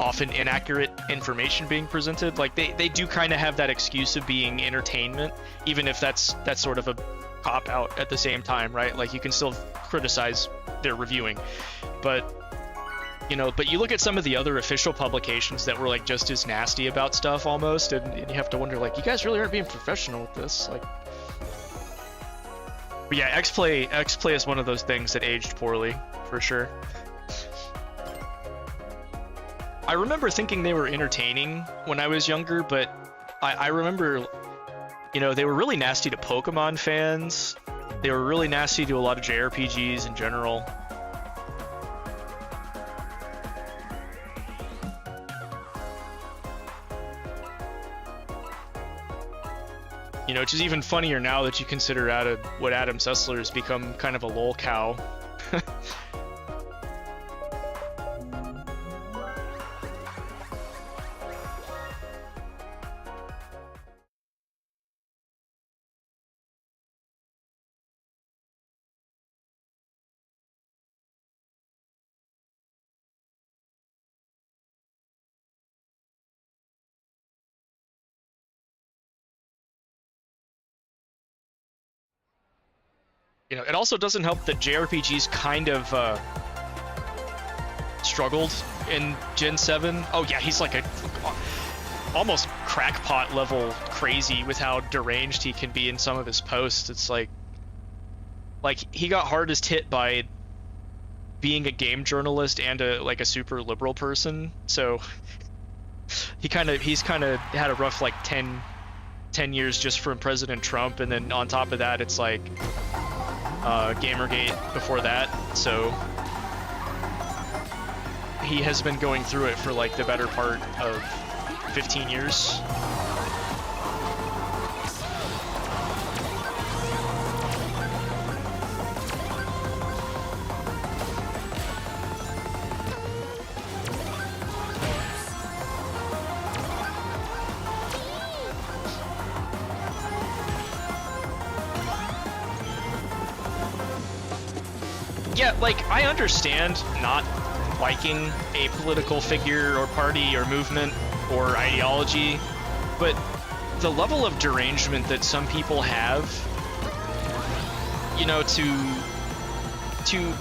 often inaccurate information being presented. Like, they do kind of have that excuse of being entertainment, even if that's sort of a cop-out at the same time, right? Like, you can still criticize their reviewing, but you know, but you look at some of the other official publications that were, like, just as nasty about stuff almost, and you have to wonder, like, you guys really aren't being professional with this. Like, But yeah, X-Play is one of those things that aged poorly, for sure. I remember thinking they were entertaining when I was younger, but I remember, you know, they were really nasty to Pokemon fans. They were really nasty to a lot of JRPGs in general. You know, which is even funnier now that you consider what Adam Sessler has become kind of a lol cow. You know, it also doesn't help that JRPGs kind of struggled in Gen 7. Oh yeah, he's like a almost crackpot level crazy with how deranged he can be in some of his posts. It's like he got hardest hit by being a game journalist and a super liberal person. So he's kind of had a rough like 10 years just from President Trump, and then on top of that, it's like Gamergate before that, so he has been going through it for like the better part of 15 years. Yeah, like, I understand not liking a political figure or party or movement or ideology, but the level of derangement that some people have, you know, to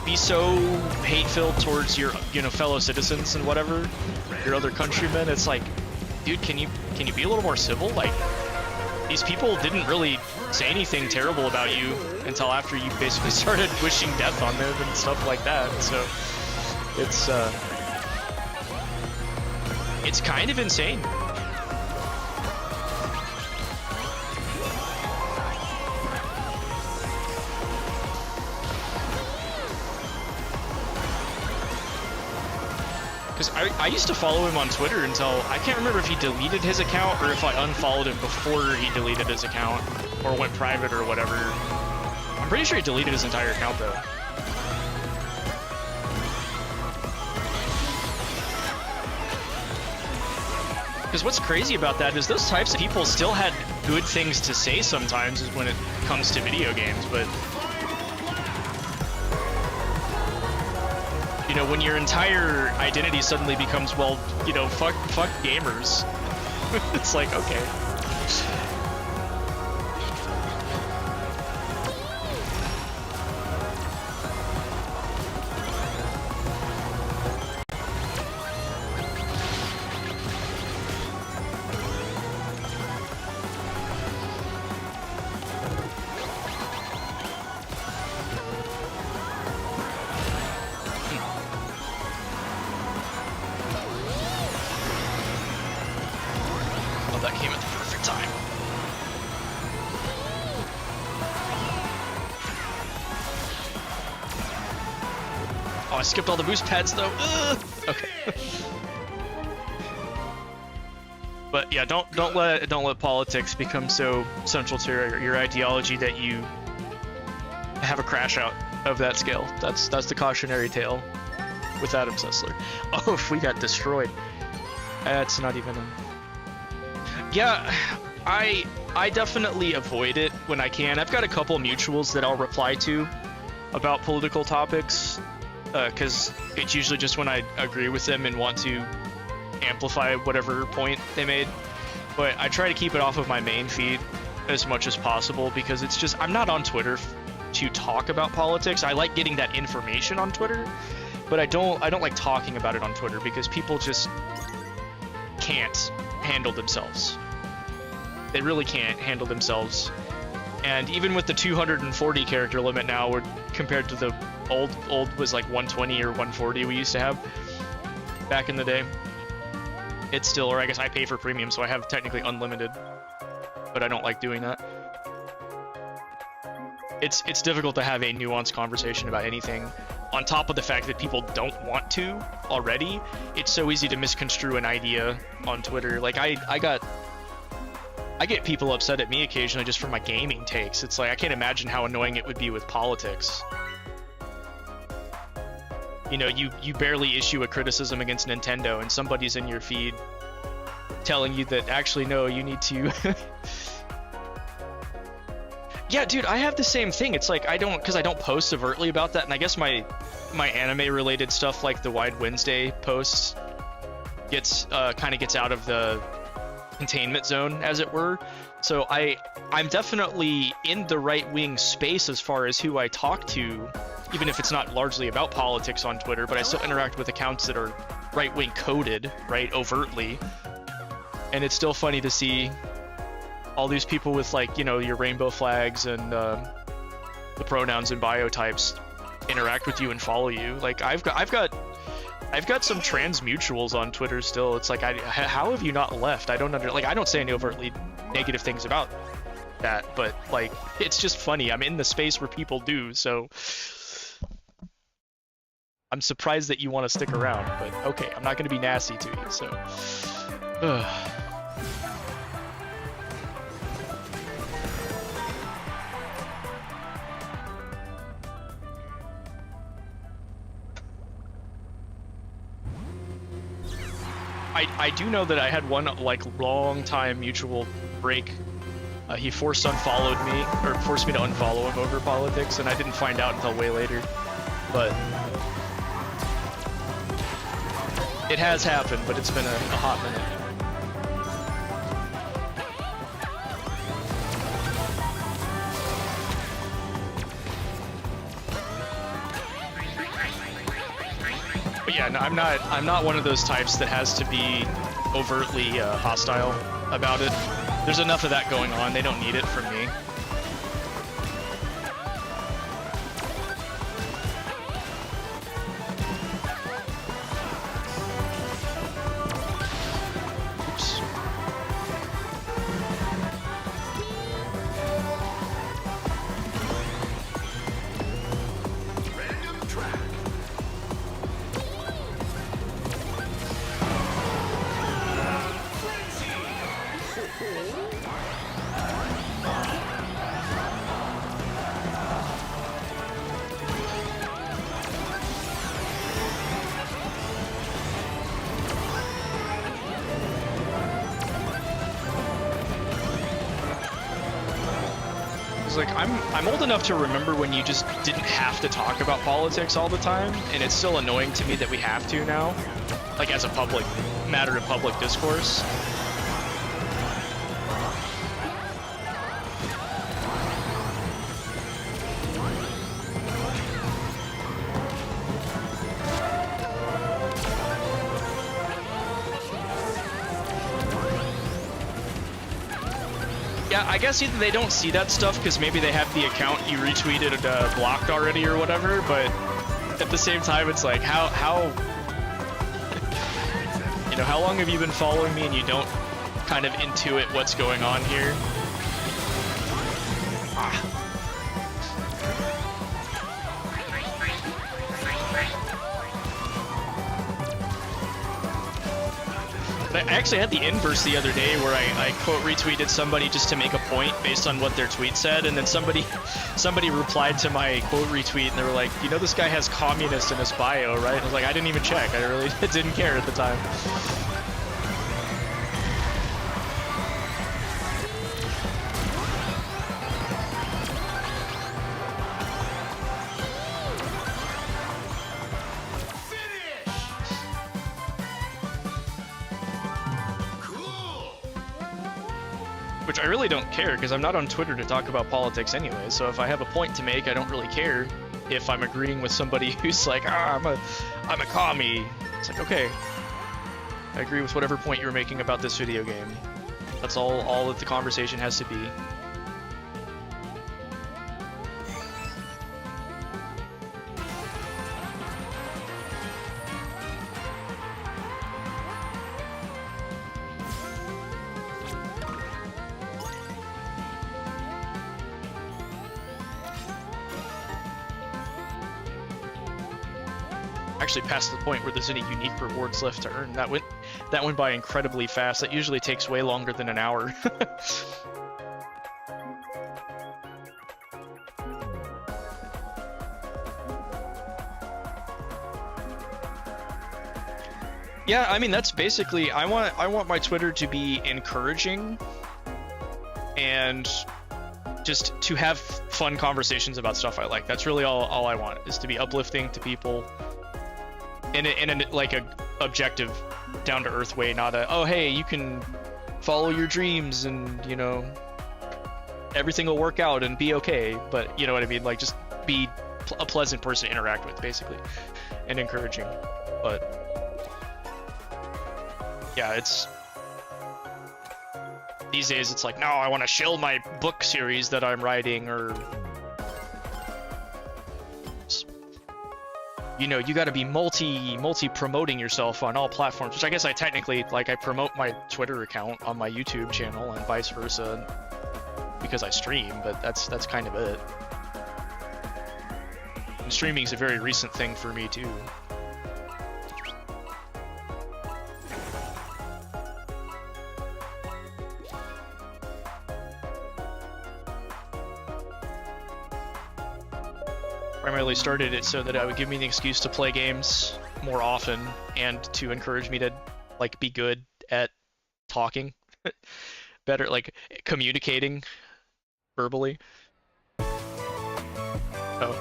be so hate-filled towards your, you know, fellow citizens and whatever, your other countrymen, it's like, dude, can you be a little more civil? Like, these people didn't really say anything terrible about you until after you basically started wishing death on them and stuff like that. So it's kind of insane. Because I used to follow him on Twitter until, I can't remember if he deleted his account or if I unfollowed him before he deleted his account or went private or whatever. I'm pretty sure he deleted his entire account though. Because what's crazy about that is those types of people still had good things to say sometimes when it comes to video games, but you know, when your entire identity suddenly becomes, well, you know, fuck gamers, it's like, okay. Skipped all the boost pads though. Okay. But yeah, don't let politics become so central to your ideology that you have a crash out of that scale. That's the cautionary tale with Adam Sessler. Oh, if we got destroyed. That's not even a... Yeah, I definitely avoid it when I can. I've got a couple mutuals that I'll reply to about political topics. Because it's usually just when I agree with them and want to amplify whatever point they made. But I try to keep it off of my main feed as much as possible because it's just, I'm not on Twitter to talk about politics. I like getting that information on Twitter, but I don't like talking about it on Twitter because people just can't handle themselves. They really can't handle themselves And even with the 240 character limit now, we're compared to the old was like 120 or 140 we used to have back in the day. It's still, or I guess I pay for premium, so I have technically unlimited, but I don't like doing that. It's difficult to have a nuanced conversation about anything. On top of the fact that people don't want to already, it's so easy to misconstrue an idea on Twitter. Like I get people upset at me occasionally just for my gaming takes. It's like I can't imagine how annoying it would be with politics. You know, you barely issue a criticism against Nintendo and somebody's in your feed telling you that actually no, you need to Yeah, dude, I have the same thing. It's like I don't post overtly about that, and I guess my anime related stuff like the Wide Wednesday posts gets kind of gets out of the containment zone, as it were. So I'm definitely in the right-wing space as far as who I talk to, even if it's not largely about politics on Twitter, but I still interact with accounts that are right-wing coded, right, overtly. And it's still funny to see all these people with, like, you know, your rainbow flags and the pronouns and bio types interact with you and follow you. Like I've got some trans mutuals on Twitter still. It's like, how have you not left? I don't I don't say any overtly negative things about that, but like, it's just funny. I'm in the space where people do, so I'm surprised that you want to stick around, but okay, I'm not going to be nasty to you, so. I do know that I had one, like, long time mutual break. He forced me to unfollow him over politics, and I didn't find out until way later. But it has happened, but it's been a hot minute. Yeah, no, I'm not one of those types that has to be overtly hostile about it. There's enough of that going on. They don't need it from me. Oops. Random track. Like, I'm old enough to remember when you just didn't have to talk about politics all the time, and it's still annoying to me that we have to now, like as a public matter of public discourse. Yeah, I guess either they don't see that stuff because maybe they have the account you retweeted blocked already or whatever, but at the same time, it's like, how you know, how long have you been following me and you don't kind of intuit what's going on here? Ah. I actually had the inverse the other day where I quote retweeted somebody just to make a point based on what their tweet said, and then somebody replied to my quote retweet and they were like, you know, this guy has communist in his bio, right? I was like, I didn't even check. I really didn't care at the time. Which I really don't care, because I'm not on Twitter to talk about politics anyway, so if I have a point to make, I don't really care if I'm agreeing with somebody who's like, I'm a commie. It's like, okay, I agree with whatever point you were making about this video game. That's all that the conversation has to be. actually past the point where there's any unique rewards left to earn. That went by incredibly fast. That usually takes way longer than an hour. Yeah, I mean that's basically I want my Twitter to be encouraging and just to have fun conversations about stuff I like. That's really all I want, is to be uplifting to people in a like a objective, down to earth way, not a oh hey you can follow your dreams and you know everything will work out and be okay, but you know what I mean, like just be a pleasant person to interact with basically and encouraging. But yeah, it's these days it's like, no, I want to shill my book series that I'm writing, or you know, you got to be multi promoting yourself on all platforms, which I guess I technically, like, I promote my Twitter account on my YouTube channel and vice versa because I stream, but that's kind of it. And streaming is a very recent thing for me too. Primarily started it so that it would give me the excuse to play games more often and to encourage me to like be good at talking better, like communicating verbally. Oh,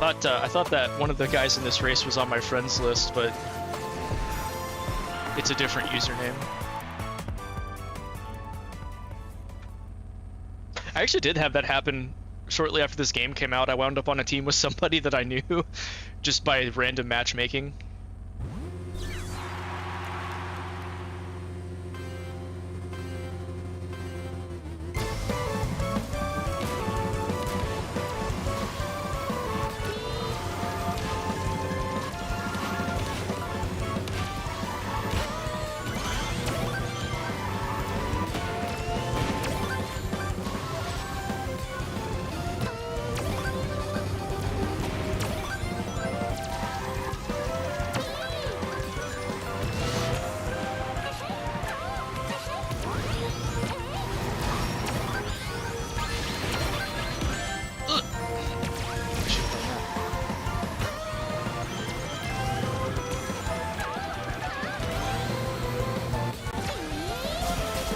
I thought that one of the guys in this race was on my friends list, but it's a different username. I actually did have that happen. Shortly after this game came out, I wound up on a team with somebody that I knew just by random matchmaking.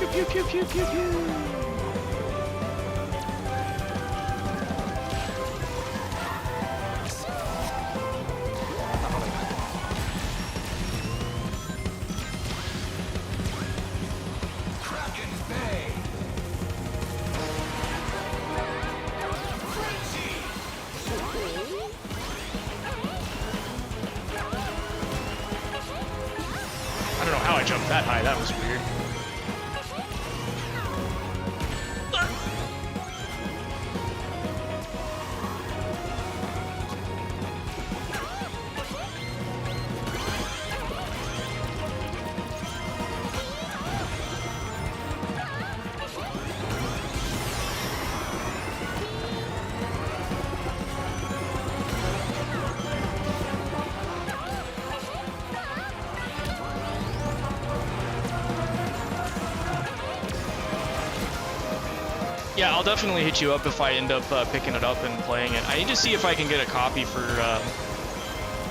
Pew pew pew pew pew. I don't know how I jumped that high, that was weird. Yeah, I'll definitely hit you up if I end up picking it up and playing it. I need to see if I can get a copy for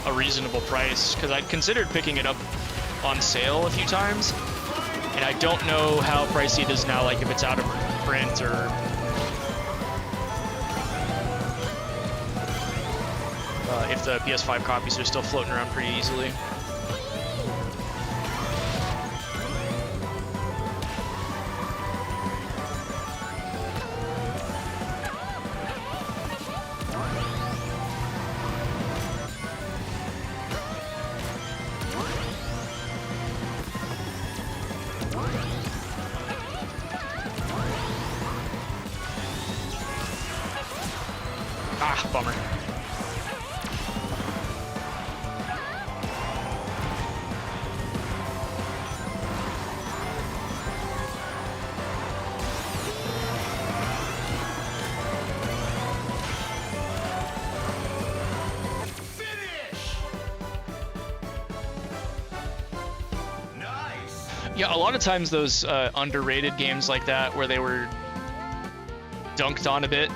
a reasonable price, because I'd considered picking it up on sale a few times, and I don't know how pricey it is now, like if it's out of print or... if the PS5 copies are still floating around pretty easily. Ah, bummer. Finish! Yeah, a lot of times those underrated games like that, where they were dunked on a bit,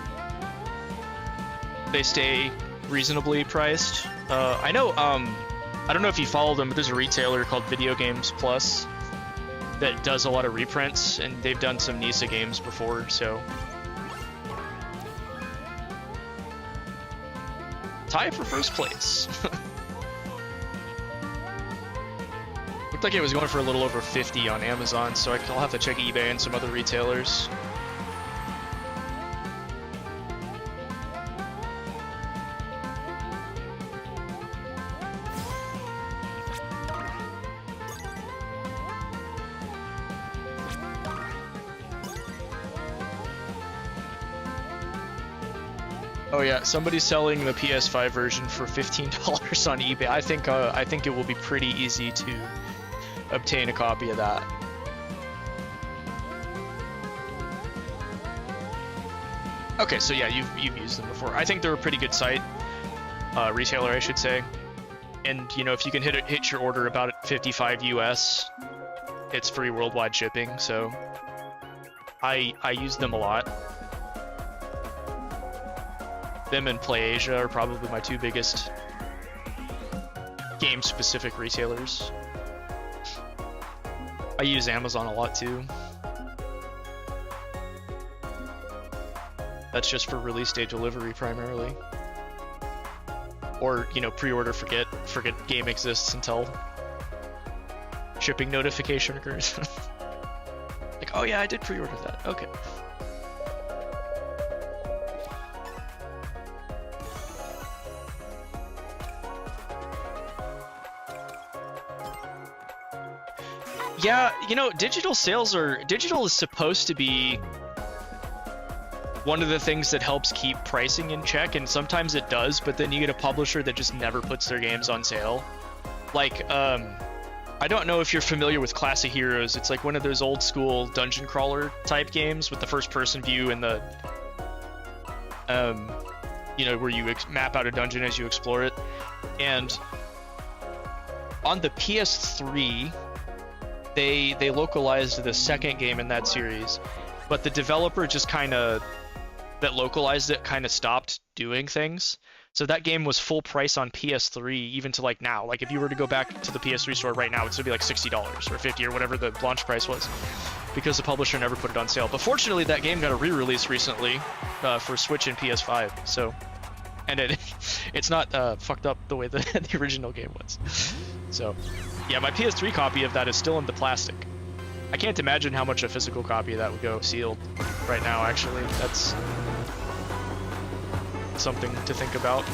they stay reasonably priced. I know, I don't know if you follow them, but there's a retailer called Video Games Plus that does a lot of reprints, and they've done some Nisa games before, so. Tie for first place. Looked like it was going for a little over 50 on Amazon, so I'll have to check eBay and some other retailers. Oh yeah, somebody's selling the PS5 version for $15 on eBay. I think it will be pretty easy to obtain a copy of that. Okay, so yeah, you've used them before. I think they're a pretty good site, retailer, I should say. And you know, if you can hit your order about 55 US, it's free worldwide shipping. So I use them a lot. Them and PlayAsia are probably my two biggest game-specific retailers. I use Amazon a lot too. That's just for release day delivery primarily. Or, you know, pre-order, forget game exists until shipping notification occurs. Like, oh yeah, I did pre-order that. Okay. Yeah, you know, digital is supposed to be one of the things that helps keep pricing in check, and sometimes it does, but then you get a publisher that just never puts their games on sale. Like, I don't know if you're familiar with Class of Heroes. It's like one of those old school dungeon crawler type games with the first person view and the, you know, where you map out a dungeon as you explore it. And on the PS3, they localized the second game in that series, but the developer just that localized it kind of stopped doing things. So that game was full price on PS3 even to like now. Like if you were to go back to the PS3 store right now, it's gonna be like $60 or $50 or whatever the launch price was, because the publisher never put it on sale. But fortunately, that game got a re-release recently for Switch and PS5. So, and it's not fucked up the way the original game was. So. Yeah, my PS3 copy of that is still in the plastic. I can't imagine how much a physical copy of that would go sealed right now, actually. That's something to think about.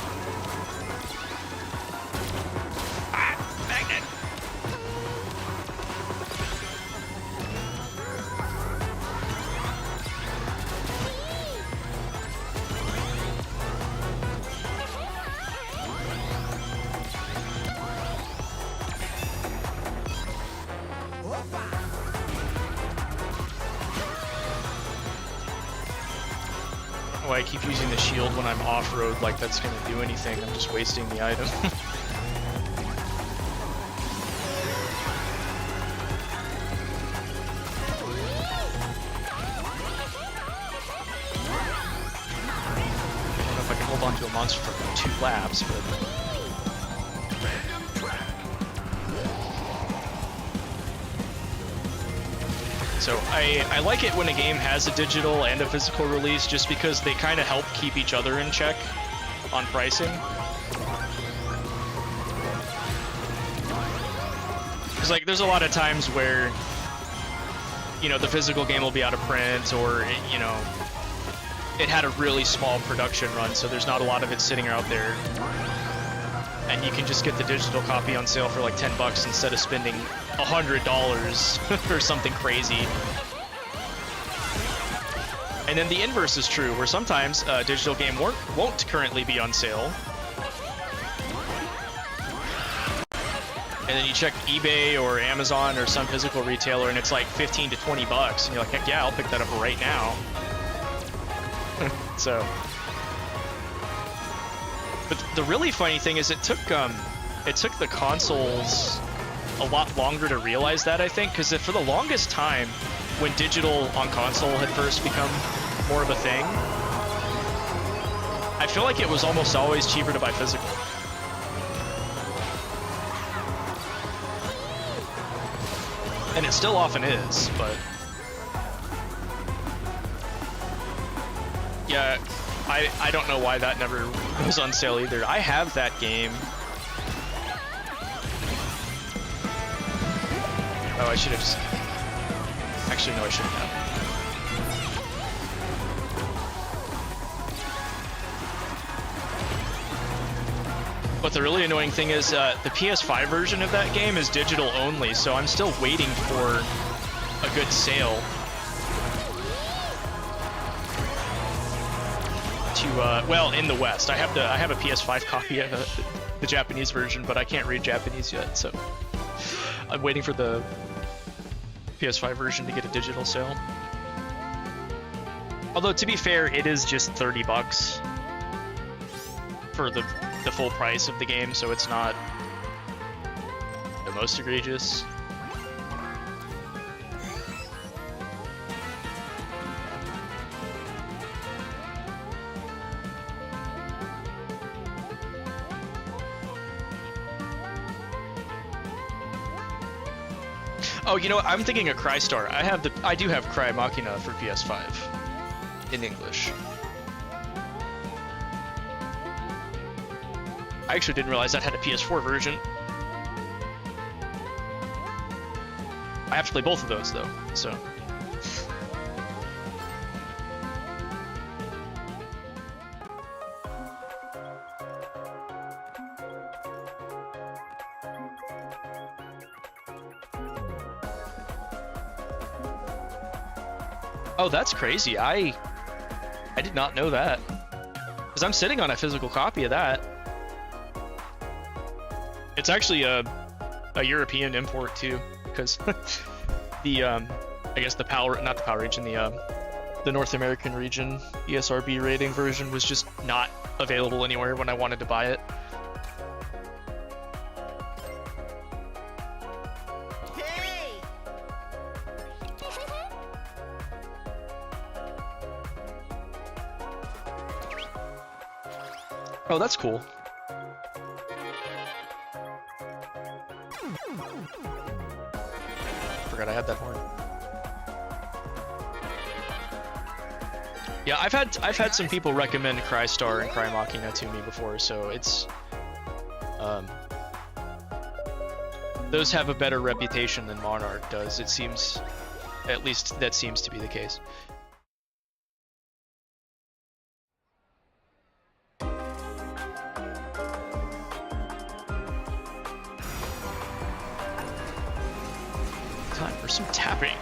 Ah, magnet! Oh, I keep using the shield when I'm off-road, like that's gonna do anything. I'm just wasting the item. I don't know if I can hold on to a monster for 2 laps, but... So I like it when a game has a digital and a physical release, just because they kind of help keep each other in check on pricing. Because like there's a lot of times where, you know, the physical game will be out of print, or you know, it had a really small production run, so there's not a lot of it sitting out there. And you can just get the digital copy on sale for like $10 instead of spending $100 or something crazy. And then the inverse is true, where sometimes a digital game won't currently be on sale. And then you check eBay or Amazon or some physical retailer and it's like 15 to 20 bucks. And you're like, heck yeah, I'll pick that up right now. So... But the really funny thing is it took the consoles a lot longer to realize that, I think, because for the longest time, when digital on console had first become more of a thing, I feel like it was almost always cheaper to buy physical. And it still often is, but... yeah, I don't know why that never was on sale either. I have that game. Oh, I should have just... actually, no, I shouldn't have. But the really annoying thing is the PS5 version of that game is digital only, so I'm still waiting for a good sale to, well, in the West. I have a PS5 copy of the Japanese version, but I can't read Japanese yet, so I'm waiting for the PS5 version to get a digital sale. Although, to be fair, it is just $30 for the full price of the game, so it's not the most egregious. Oh, you know what? I'm thinking of Crystar. I do have Cry Machina for PS5 in English. I actually didn't realize that had a PS4 version. I have to play both of those though, so. Oh, that's crazy. I did not know that. Because I'm sitting on a physical copy of that. It's actually a European import too, because the I guess the not the PAL region, the North American region ESRB rating version was just not available anywhere when I wanted to buy it. Oh, that's cool. Forgot I had that horn. Yeah, I've had some people recommend Crystar and Cry Machina to me before, so it's those have a better reputation than Monarch does. It seems, at least that seems to be the case. Time for some tapping.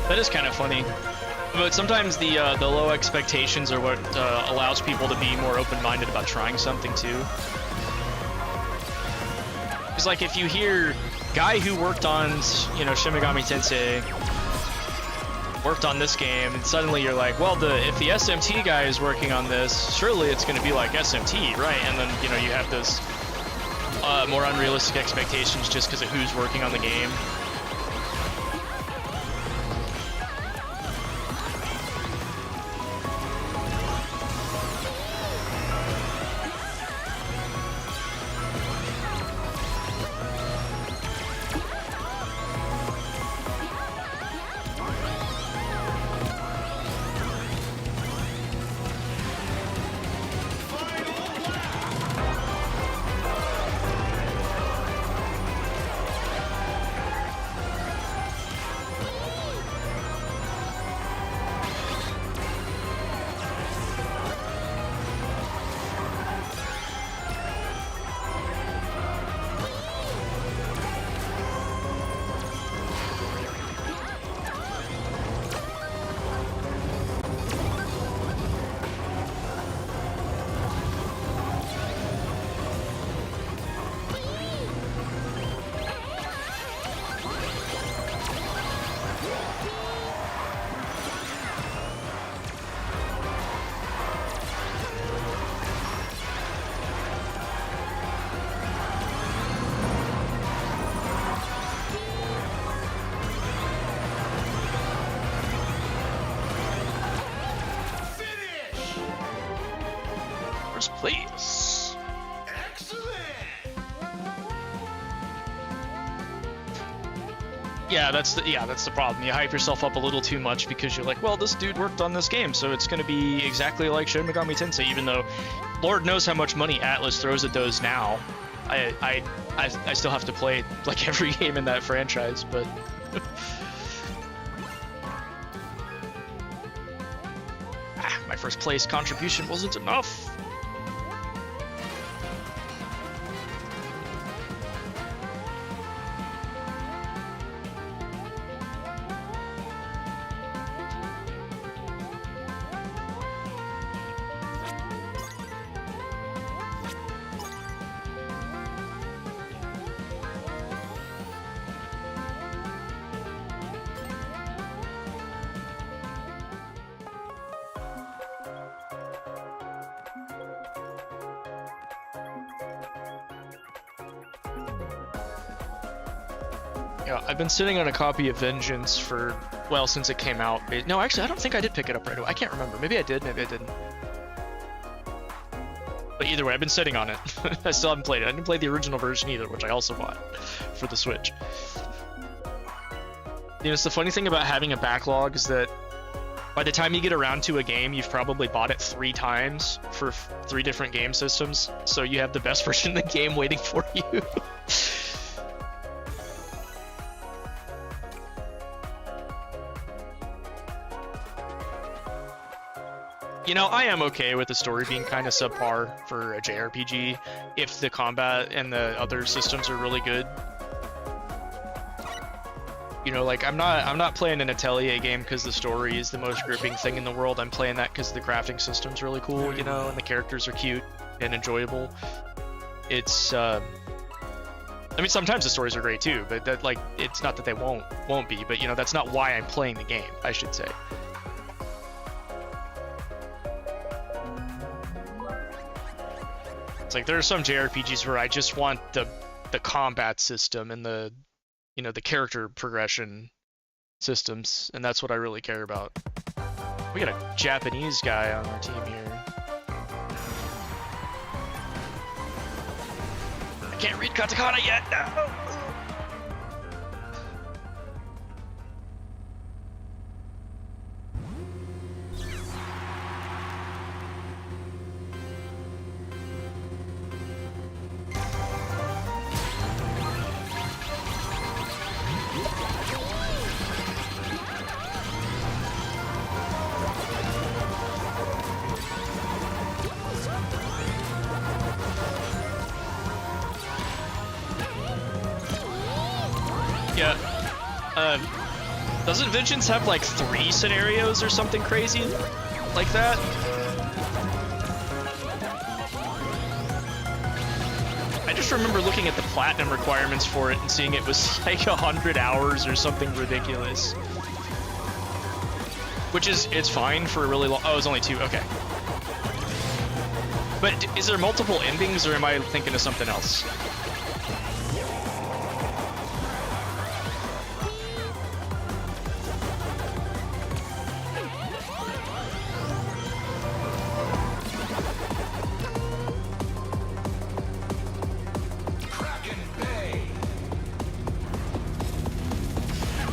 That is kind of funny, but sometimes the low expectations are what allows people to be more open-minded about trying something too. Because like if you hear guy who worked on, you know, Shin Megami Tensei worked on this game, and suddenly you're like, well, if the SMT guy is working on this, surely it's going to be like SMT, right? And then, you know, you have this more unrealistic expectations just because of who's working on the game. First place. Excellent. Yeah, that's the problem. You hype yourself up a little too much because you're like, well, this dude worked on this game, so it's gonna be exactly like Shin Megami Tensei. Even though, Lord knows how much money Atlas throws at those now, I still have to play like every game in that franchise. But my first place contribution wasn't enough. Yeah, I've been sitting on a copy of Vengeance for, well, since it came out. No, actually, I don't think I did pick it up right away. I can't remember. Maybe I did, maybe I didn't. But either way, I've been sitting on it. I still haven't played it. I didn't play the original version either, which I also bought for the Switch. You know, it's the funny thing about having a backlog is that by the time you get around to a game, you've probably bought it 3 times for 3 different game systems. So you have the best version of the game waiting for you. You know, I am okay with the story being kind of subpar for a JRPG if the combat and the other systems are really good. You know, like I'm not playing an Atelier game because the story is the most gripping thing in the world. I'm playing that because the crafting system's really cool, you know, and the characters are cute and enjoyable. It's I mean, sometimes the stories are great too, but that, like, it's not that they won't be, but you know, that's not why I'm playing the game, I should say. It's like there are some JRPGs where I just want the combat system and the, you know, the character progression systems, and that's what I really care about. We got a Japanese guy on our team here. I can't read katakana yet. No. Doesn't Vengeance have like 3 scenarios or something crazy like that? I just remember looking at the platinum requirements for it and seeing it was like 100 hours or something ridiculous. Which is, it's fine for a really long, oh, it's only 2, okay. But is there multiple endings or am I thinking of something else?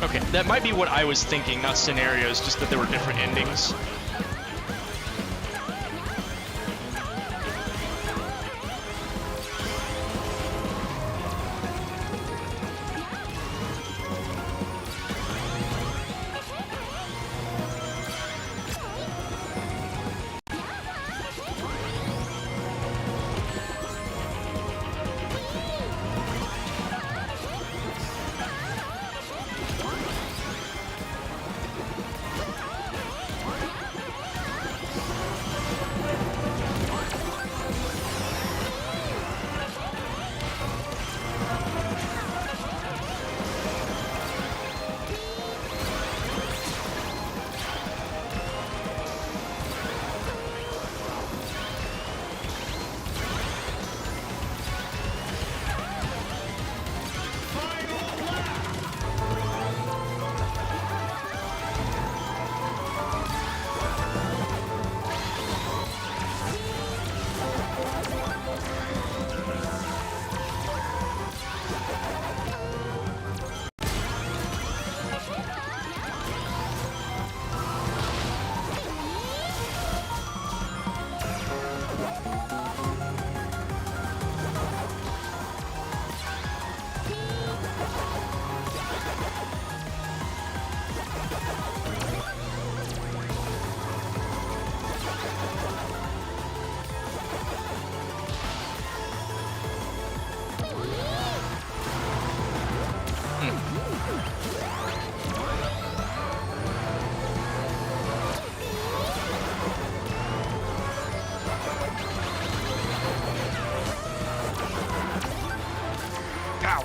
Okay, that might be what I was thinking, not scenarios, just that there were different endings.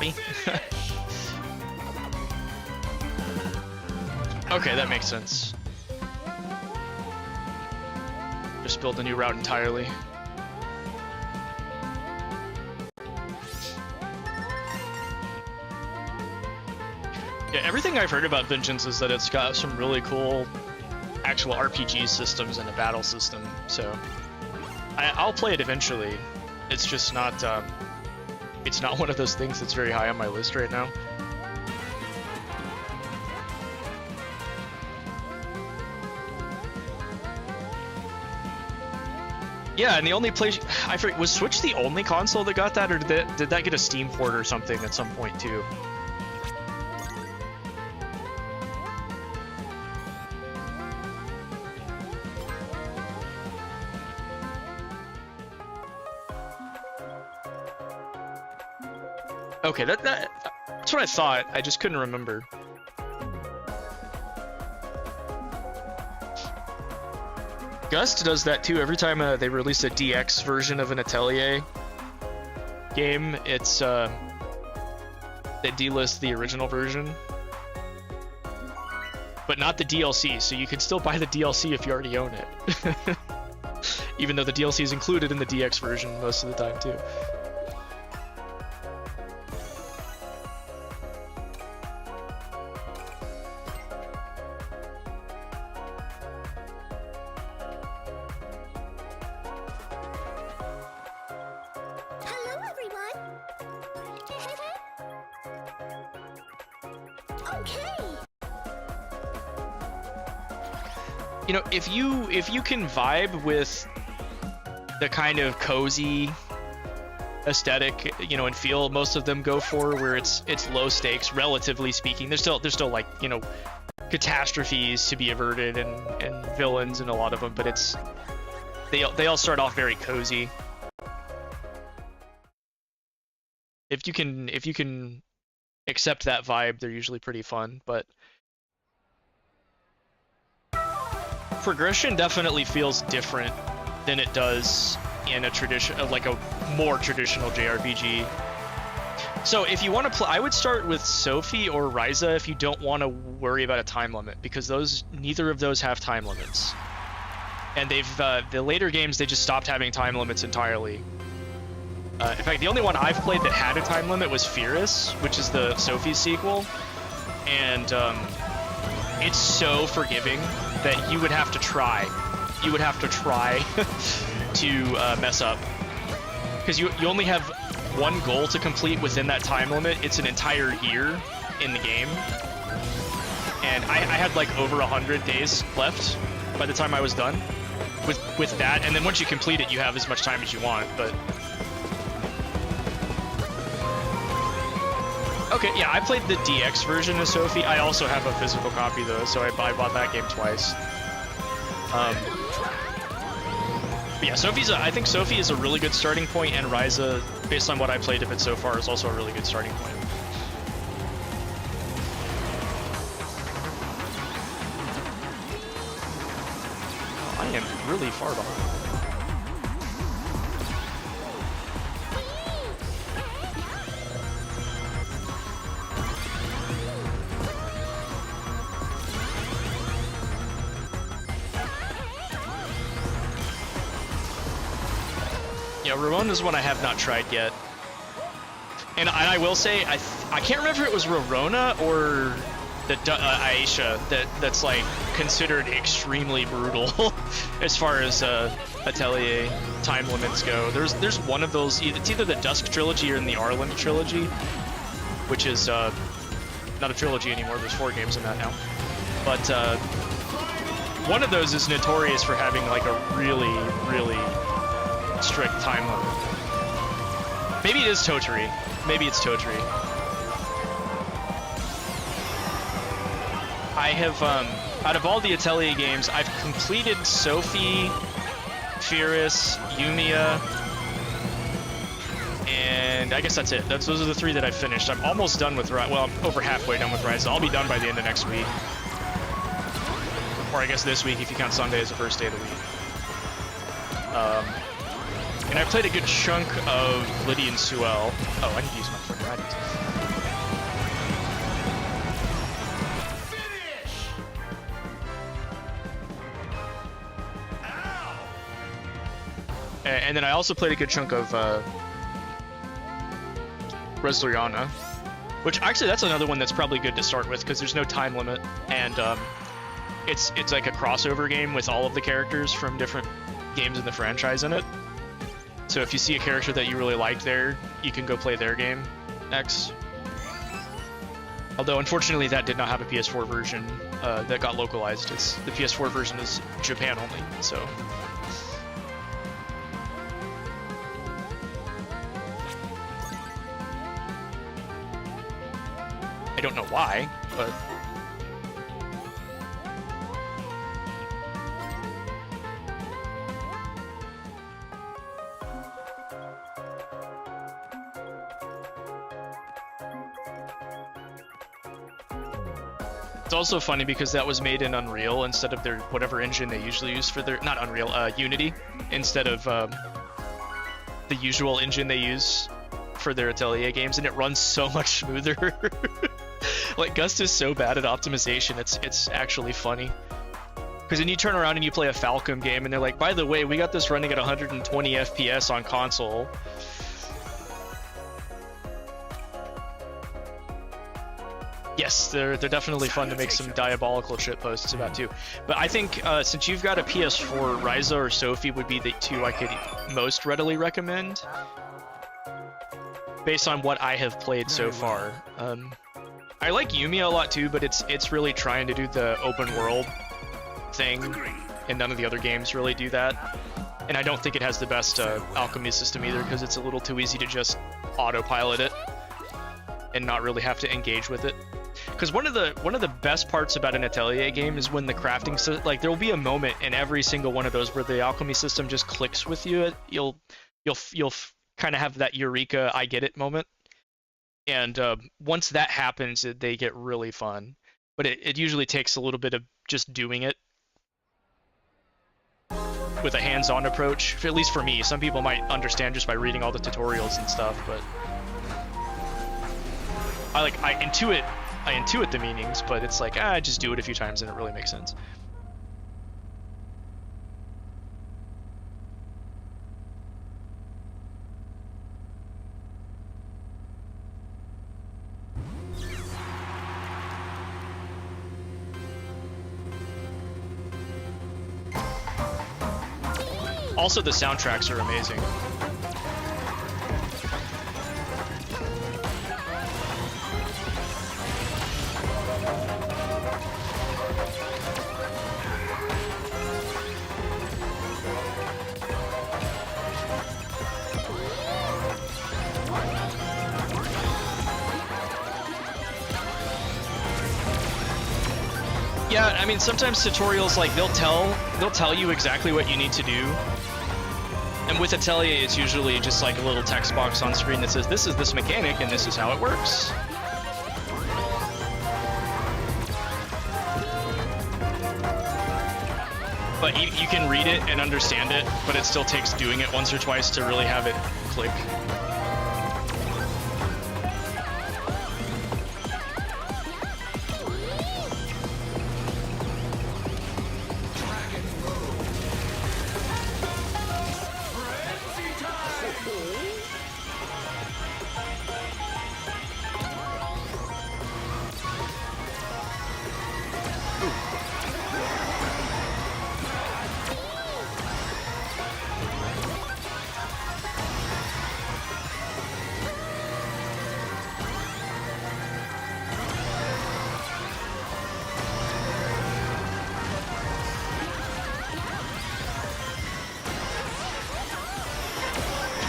Owie. Okay, that makes sense. Just build a new route entirely. Yeah, everything I've heard about Vengeance is that it's got some really cool actual RPG systems and a battle system, so I'll play it eventually. It's just not it's not one of those things that's very high on my list right now. Yeah, and the only place I forget, was Switch the only console that got that, or did that get a Steam port or something at some point too? Okay, that's what I thought. I just couldn't remember. Gust does that too. Every time they release a DX version of an Atelier game, it's they delist the original version, but not the DLC. So you can still buy the DLC if you already own it, even though the DLC is included in the DX version most of the time too. You know, if you can vibe with the kind of cozy aesthetic, you know, and feel most of them go for, where it's low stakes, relatively speaking. There's still like, you know, catastrophes to be averted and villains in a lot of them, but it's they all start off very cozy. If you can accept that vibe, they're usually pretty fun, but progression definitely feels different than it does in a tradition, like a more traditional JRPG. So if you want to play, I would start with Sophie or Ryza if you don't want to worry about a time limit, because neither of those have time limits. And they've the later games, they just stopped having time limits entirely. In fact, the only one I've played that had a time limit was Fierce, which is the Sophie sequel, and it's so forgiving that you would have to try. You would have to try to mess up, because you only have one goal to complete within that time limit. It's an entire year in the game, and I had like over 100 days left by the time I was done with that. And then once you complete it, you have as much time as you want. But okay, yeah, I played the DX version of Sophie. I also have a physical copy though, so I bought that game twice. But yeah, I think Sophie is a really good starting point, and Ryza, based on what I played of it so far, is also a really good starting point. Oh, I am really far behind. Yeah, Ramona's one I have not tried yet. And I will say, I can't remember if it was Rorona or the Aisha that's like considered extremely brutal as far as Atelier time limits go. There's one of those, it's either the Dusk trilogy or in the Arland trilogy, which is not a trilogy anymore, there's 4 games in that now. But one of those is notorious for having like a really, really strict time limit. Maybe it is Toturi. Maybe it's Toturi. I have, out of all the Atelier games, I've completed Sophie, Fierce, Yumiya, and I guess that's it. Those are the 3 that I've finished. I'm almost done with Ryza. Well, I'm over halfway done with Ryza. I'll be done by the end of next week. Or I guess this week if you count Sunday as the first day of the week. And I played a good chunk of Lydian Suel. Oh, I need to use my freaking items. And then I also played a good chunk of Resloriana, which actually that's another one that's probably good to start with because there's no time limit, and it's like a crossover game with all of the characters from different games in the franchise in it. So if you see a character that you really liked there, you can go play their game next. Although unfortunately that did not have a PS4 version that got localized. The PS4 version is Japan only, so. I don't know why, but it's also funny because that was made in Unreal instead of their whatever engine they usually use for their, not Unreal, Unity, instead of the usual engine they use for their Atelier games, and it runs so much smoother. Like Gust is so bad at optimization, it's actually funny. Because then you turn around and you play a Falcom game and they're like, by the way, we got this running at 120 FPS on console. Yes, they're definitely fun to make some diabolical shit posts about too. But I think since you've got a PS4, Ryza or Sophie would be the 2 I could most readily recommend, based on what I have played so far. I like Yumiya a lot too, but it's really trying to do the open world thing, and none of the other games really do that. And I don't think it has the best alchemy system either, because it's a little too easy to just autopilot it and not really have to engage with it. Because one of the best parts about an Atelier game is when the crafting like there will be a moment in every single one of those where the alchemy system just clicks with you. You'll kind of have that eureka, I get it moment. And once that happens, they get really fun. But it usually takes a little bit of just doing it with a hands-on approach, at least for me. Some people might understand just by reading all the tutorials and stuff, but I intuit the meanings, but it's like, I just do it a few times and it really makes sense. Also, the soundtracks are amazing. Yeah, I mean, sometimes tutorials, like, they'll tell you exactly what you need to do. And with Atelier, it's usually just like a little text box on screen that says, this is this mechanic and this is how it works. But you can read it and understand it, but it still takes doing it once or twice to really have it click.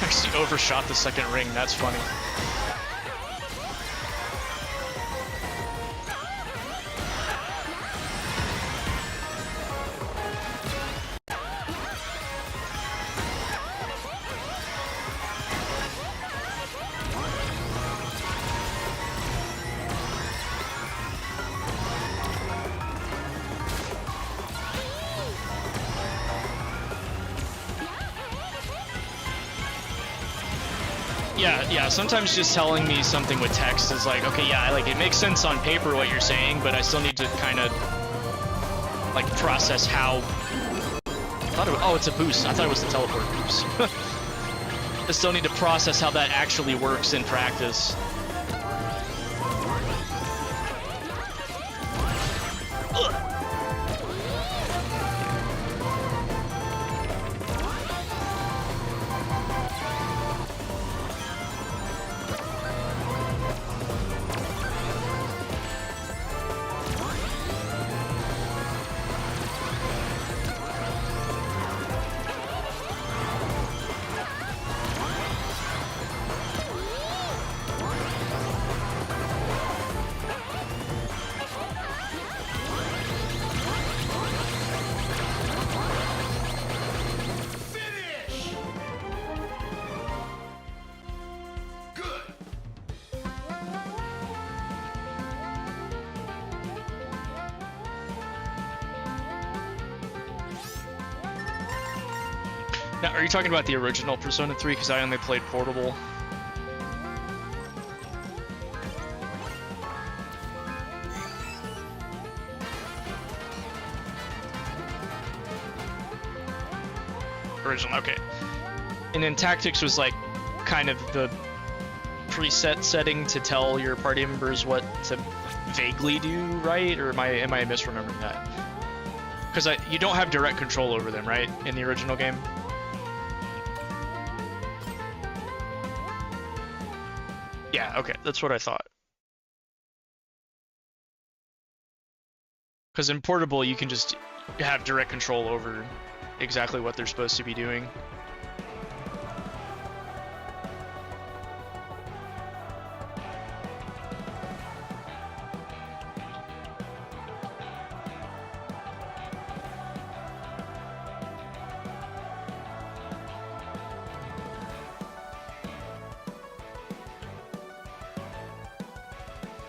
Actually overshot the second ring, that's funny. Yeah, sometimes just telling me something with text is like, okay, yeah, like it makes sense on paper what you're saying, but I still need to kind of like process how. Oh, it's a boost. I thought it was the teleport boost. I still need to process how that actually works in practice. Now, are you talking about the original Persona 3? Because I only played Portable. Original, okay. And then Tactics was like kind of the preset setting to tell your party members what to vaguely do, right? Or am I misremembering that? Because you don't have direct control over them, right? In the original game? Yeah, okay, that's what I thought. Because in Portable, you can just have direct control over exactly what they're supposed to be doing.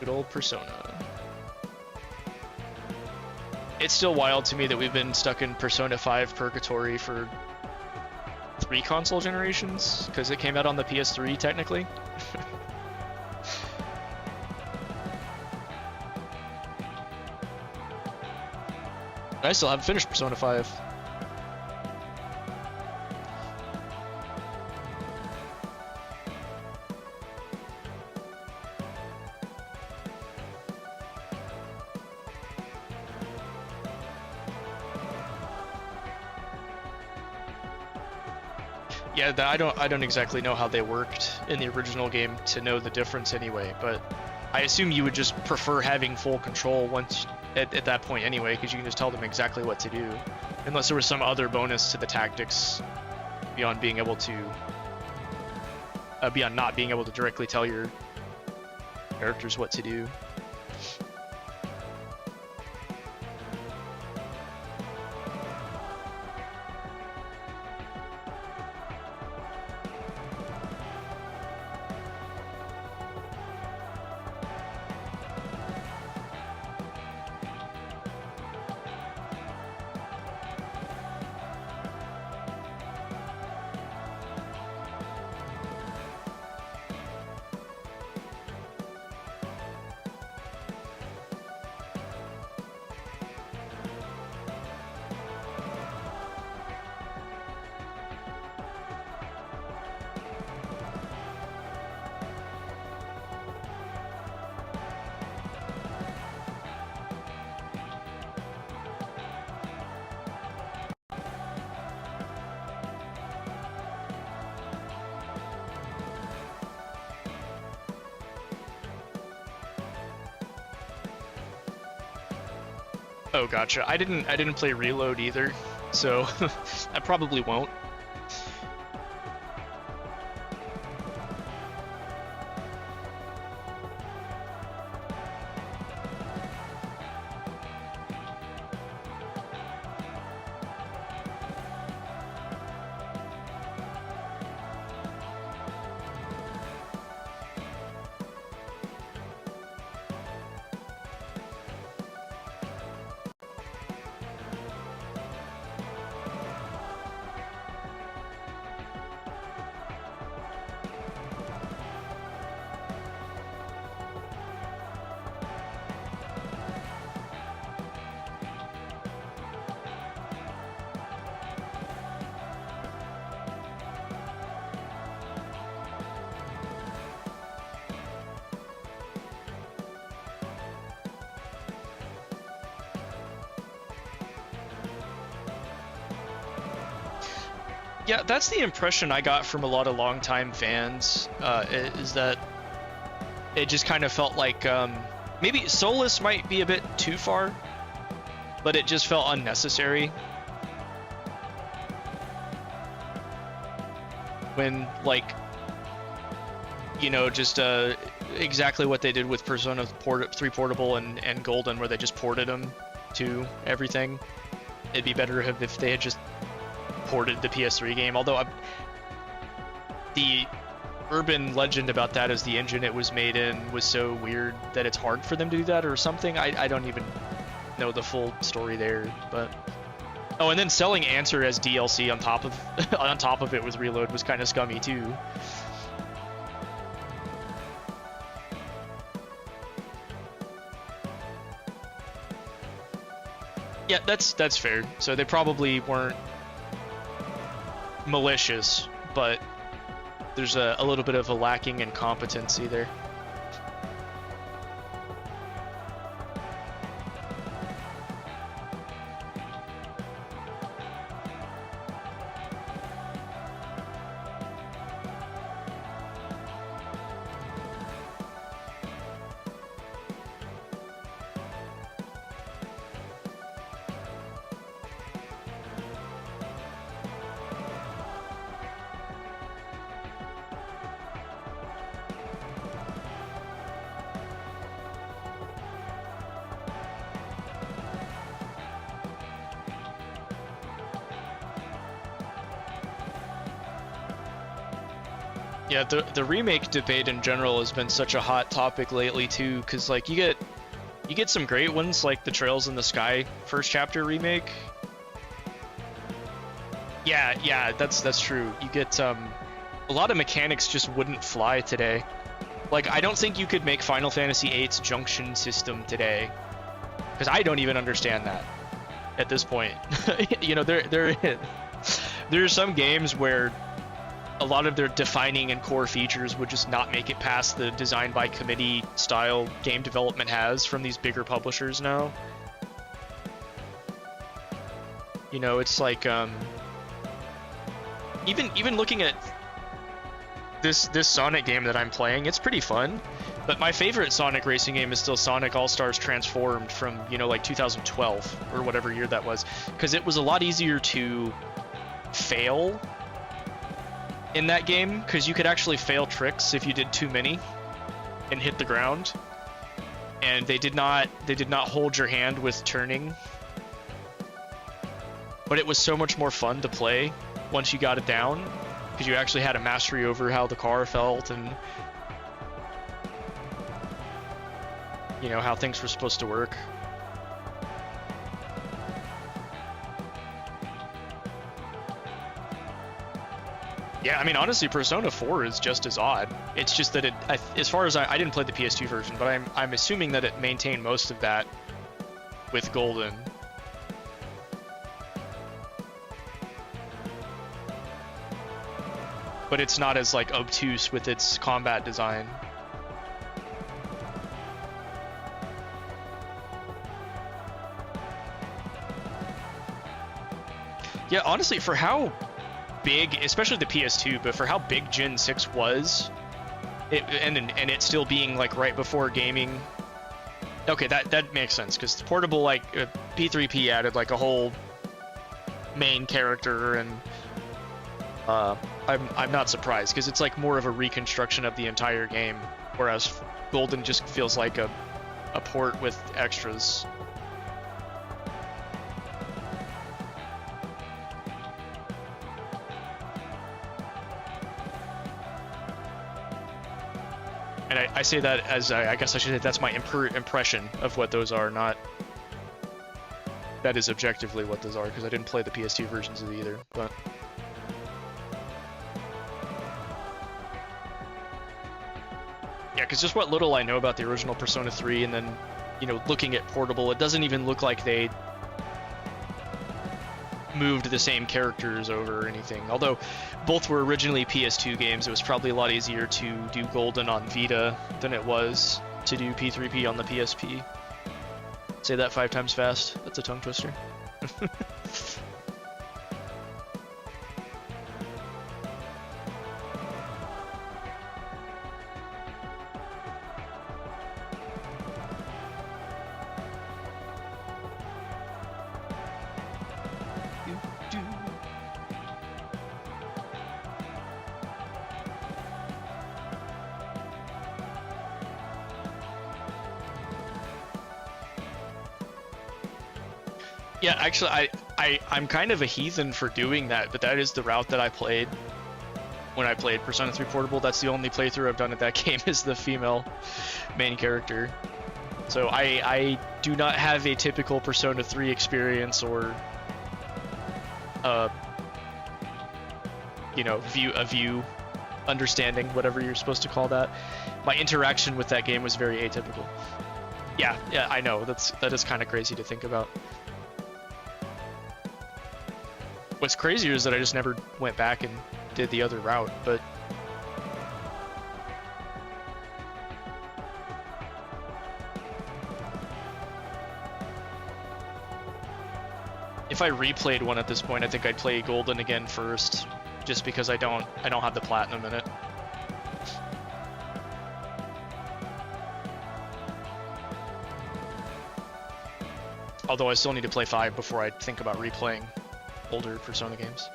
Good old Persona. It's still wild to me that we've been stuck in Persona 5 purgatory for 3 console generations, because it came out on the PS3 technically. I still haven't finished Persona 5. Yeah, I don't exactly know how they worked in the original game to know the difference anyway, but I assume you would just prefer having full control once at that point anyway, because you can just tell them exactly what to do, unless there was some other bonus to the tactics beyond being able to beyond not being able to directly tell your characters what to do. Oh, gotcha. I didn't play Reload either, so I probably won't. Yeah, that's the impression I got from a lot of longtime fans, is that it just kind of felt like maybe Solus might be a bit too far, but it just felt unnecessary. When, like, you know, just exactly what they did with Persona 3 Portable and Golden, where they just ported them to everything. It'd be better if they had just ported the PS3 game, although the urban legend about that is the engine it was made in was so weird that it's hard for them to do that or something. I don't even know the full story there, but oh, and then selling Answer as DLC on top of on top of it with Reload was kind of scummy too. Yeah, that's fair. So they probably weren't malicious, but there's a little bit of a lacking in competency there. Yeah, the remake debate in general has been such a hot topic lately too, because like you get some great ones like the Trails in the Sky first chapter remake. Yeah, that's true. You get a lot of mechanics just wouldn't fly today. Like I don't think you could make Final Fantasy VIII's junction system today, because I don't even understand that at this point. You know, there's some games where a lot of their defining and core features would just not make it past the design by committee style game development has from these bigger publishers now. You know, it's like even looking at this Sonic game that I'm playing, it's pretty fun. But my favorite Sonic racing game is still Sonic All-Stars Transformed from, you know, like 2012 or whatever year that was, because it was a lot easier to fail in that game, because you could actually fail tricks if you did too many and hit the ground. And they did not hold your hand with turning. But it was so much more fun to play once you got it down, because you actually had a mastery over how the car felt and, you know, how things were supposed to work. Yeah, I mean, honestly, Persona 4 is just as odd. It's just that as far as I didn't play the PS2 version, but I'm assuming that it maintained most of that with Golden. But it's not as, like, obtuse with its combat design. Yeah, honestly, for how big, especially the PS2, but for how big Gen 6 was, and it still being, like, right before gaming, okay, that makes sense, because portable, like, P3P added, like, a whole main character, and I'm not surprised, because it's, like, more of a reconstruction of the entire game, whereas Golden just feels like a port with extras. And I say that as, I guess I should say that's my impression of what those are, not that is objectively what those are, because I didn't play the PS2 versions of either, but... Yeah, because just what little I know about the original Persona 3, and then, you know, looking at Portable, it doesn't even look like they moved the same characters over or anything. Although both were originally PS2 games, it was probably a lot easier to do Golden on Vita than it was to do P3P on the PSP. Say that 5 times fast. That's a tongue twister. Yeah, actually, I'm kind of a heathen for doing that, but that is the route that I played when I played Persona 3 Portable. That's the only playthrough I've done at that game, is the female main character. So I do not have a typical Persona 3 experience or, you know, view, understanding, whatever you're supposed to call that. My interaction with that game was very atypical. Yeah, I know, that is kind of crazy to think about. What's crazier is that I just never went back and did the other route, but... If I replayed one at this point, I think I'd play Golden again first, just because I don't have the platinum in it. Although I still need to play 5 before I think about replaying older Persona games.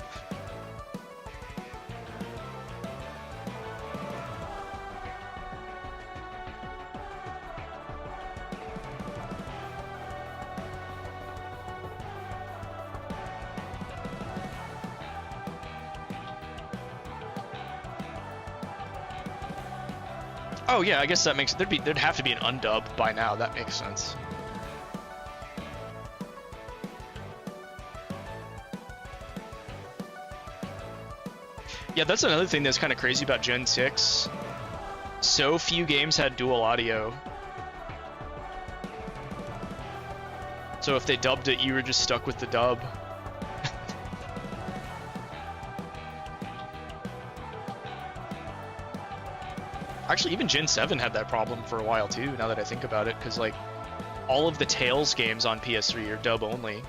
Oh yeah, I guess that makes there'd have to be an undub by now. That makes sense. Yeah, that's another thing that's kind of crazy about Gen 6. So few games had dual audio. So if they dubbed it, you were just stuck with the dub. Actually, even Gen 7 had that problem for a while too, now that I think about it, because like all of the Tales games on PS3 are dub only.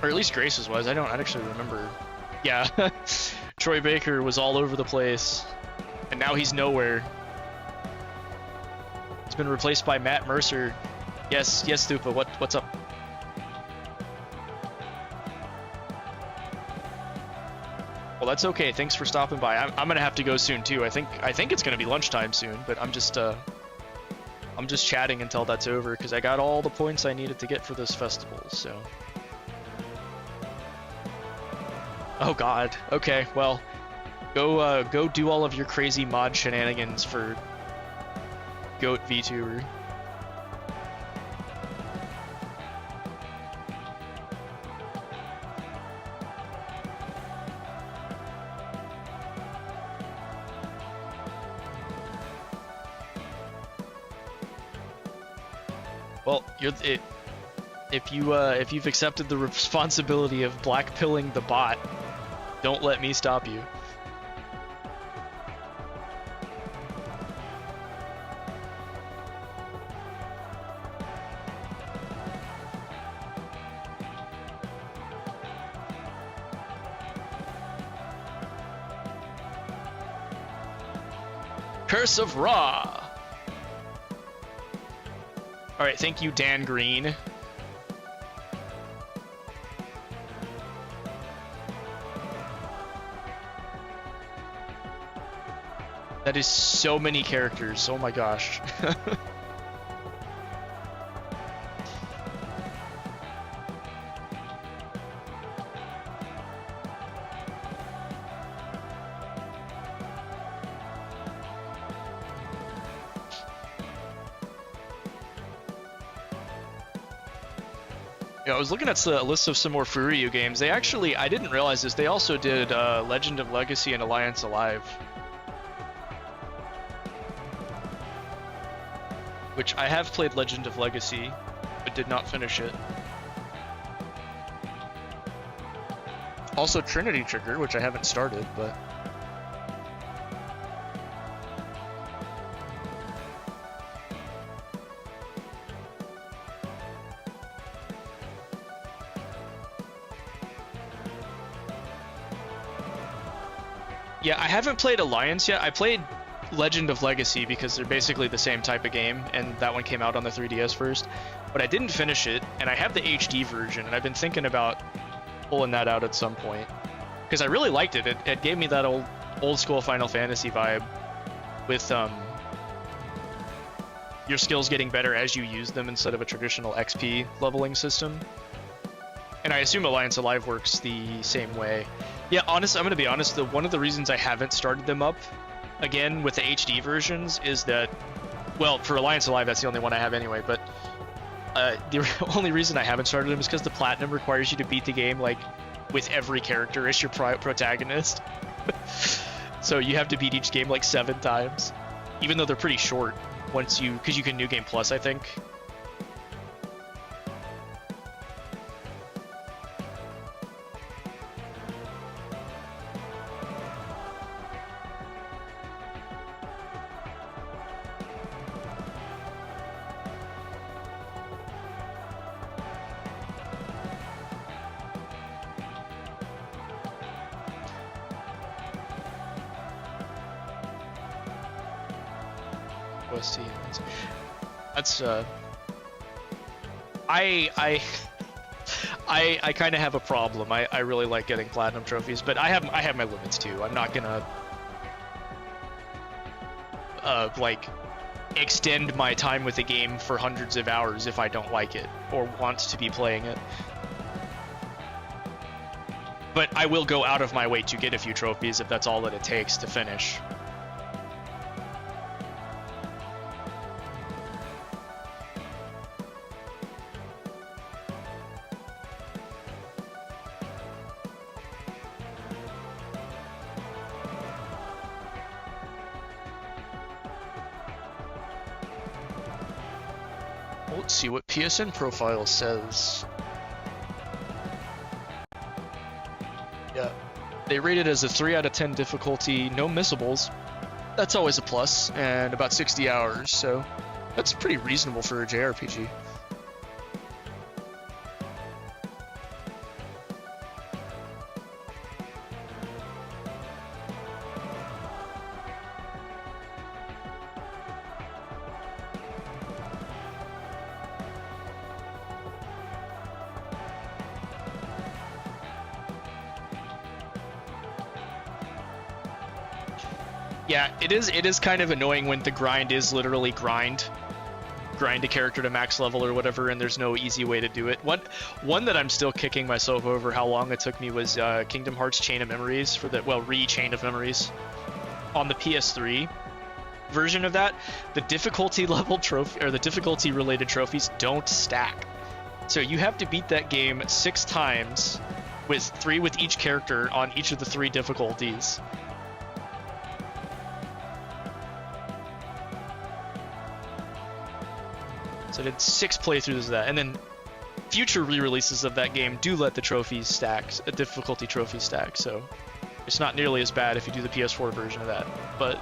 Or at least Grace's was. I don't actually remember. Yeah, Troy Baker was all over the place, and now he's nowhere. He's been replaced by Matt Mercer. Yes, Stupa, what's up? Well, that's okay. Thanks for stopping by. I'm gonna have to go soon too. I think it's gonna be lunchtime soon, but I'm just chatting until that's over because I got all the points I needed to get for this festival. So. Oh God. Okay. Well, go do all of your crazy mod shenanigans for Goat VTuber. Well, if you've accepted the responsibility of blackpilling the bot, don't let me stop you. Curse of Ra. All right, thank you, Dan Green. That is so many characters. Oh my gosh. Yeah, I was looking at the list of some more Furyu games. They actually, I didn't realize this, they also did Legend of Legacy and Alliance Alive. Which I have played Legend of Legacy, but did not finish it. Also Trinity Trigger, which I haven't started, but... Yeah, I haven't played Alliance yet. I played Legend of Legacy because they're basically the same type of game, and that one came out on the 3DS first. But I didn't finish it, and I have the HD version, and I've been thinking about pulling that out at some point. Because I really liked it. It gave me that old school Final Fantasy vibe with your skills getting better as you use them instead of a traditional XP leveling system. And I assume Alliance Alive works the same way. Yeah, honestly, I'm going to be honest, one of the reasons I haven't started them up, again, with the HD versions, is that, well, for Alliance Alive, that's the only one I have anyway, but the only reason I haven't started them is because the Platinum requires you to beat the game, like, with every character as your protagonist. So you have to beat each game, like, 7 times, even though they're pretty short, because you can New Game Plus, I think. That's I kind of have a problem. I really like getting platinum trophies, but I have my limits too. I'm not gonna like extend my time with the game for hundreds of hours if I don't like it or want to be playing it. But I will go out of my way to get a few trophies if that's all that it takes to finish. Let's see what PSN profile says. Yeah, they rate it as a 3 out of 10 difficulty, no missables. That's always a plus, and about 60 hours, so that's pretty reasonable for a JRPG. Yeah, it is. It is kind of annoying when the grind is literally grind a character to max level or whatever, and there's no easy way to do it. One that I'm still kicking myself over how long it took me was Kingdom Hearts Chain of Memories for the Chain of Memories on the PS3 version of that. The difficulty level trophy or the difficulty related trophies don't stack, so you have to beat that game 6 times with 3 with each character on each of the 3 difficulties. So I did 6 playthroughs of that, and then future re-releases of that game do let the trophies stack, a difficulty trophy stack, so it's not nearly as bad if you do the PS4 version of that, but...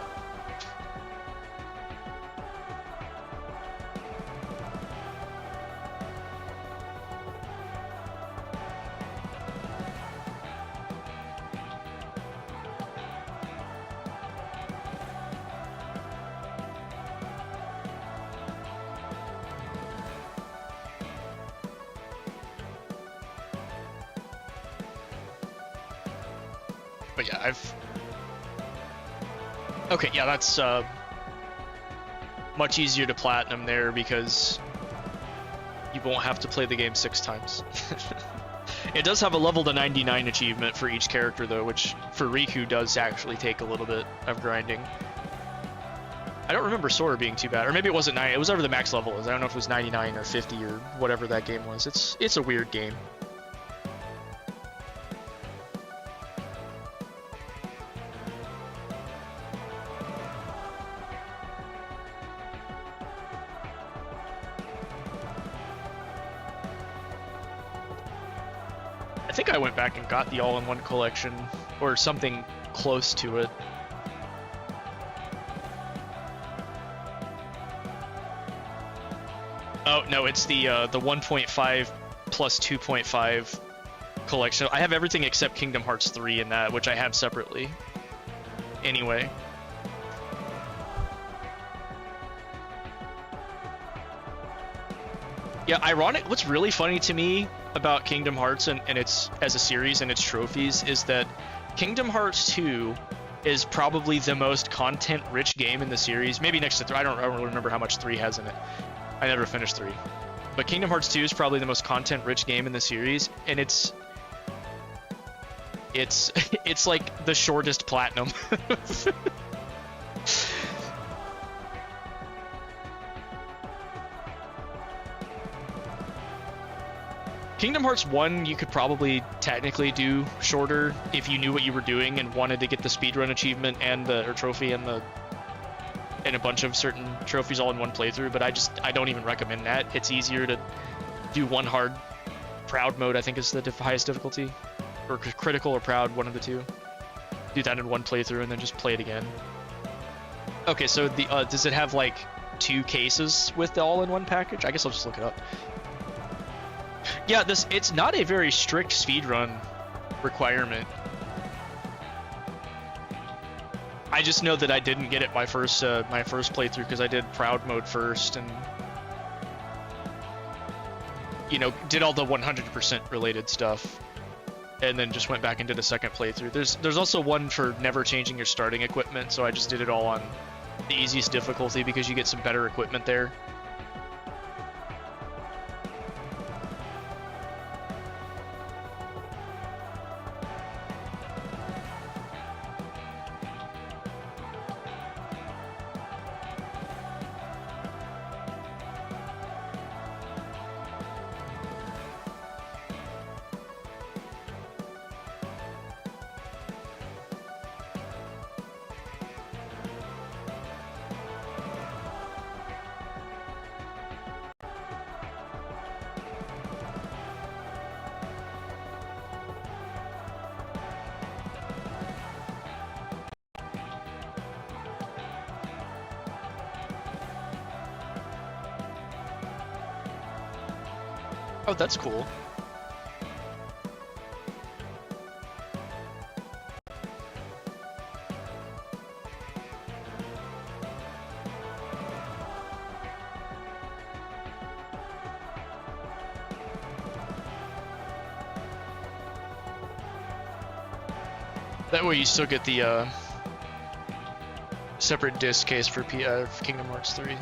But yeah, okay, yeah, that's much easier to platinum there because you won't have to play the game 6 times. It does have a level to 99 achievement for each character though, which for Riku does actually take a little bit of grinding. I don't remember Sora being too bad, or maybe it wasn't 9. It was over the max level. I don't know if it was 99 or 50 or whatever that game was. It's a weird game. I think I went back and got the all-in-one collection, or something close to it. Oh, no, it's the 1.5 plus 2.5 collection. I have everything except Kingdom Hearts 3 in that, which I have separately. Anyway. Yeah, ironic. What's really funny to me about Kingdom Hearts and its as a series and its trophies is that Kingdom Hearts 2 is probably the most content-rich game in the series. Maybe next to 3. I don't really remember how much 3 has in it. I never finished 3. But Kingdom Hearts 2 is probably the most content-rich game in the series, and it's like the shortest platinum. Kingdom Hearts 1 you could probably technically do shorter if you knew what you were doing and wanted to get the speedrun achievement and the trophy and a bunch of certain trophies all in one playthrough, but I don't even recommend that. It's easier to do one hard. Proud mode I think is the highest difficulty, or critical or proud, one of the two. Do that in one playthrough and then just play it again. Okay, so the does it have like 2 cases with the all-in-one package? I guess I'll just look it up. Yeah, it's not a very strict speedrun requirement. I just know that I didn't get it my first playthrough because I did proud mode first and did all the 100% related stuff and then just went back and did a second playthrough. There's also one for never changing your starting equipment, so I just did it all on the easiest difficulty because you get some better equipment there. Oh, that's cool. That way you still get the separate disc case for Kingdom Hearts 3.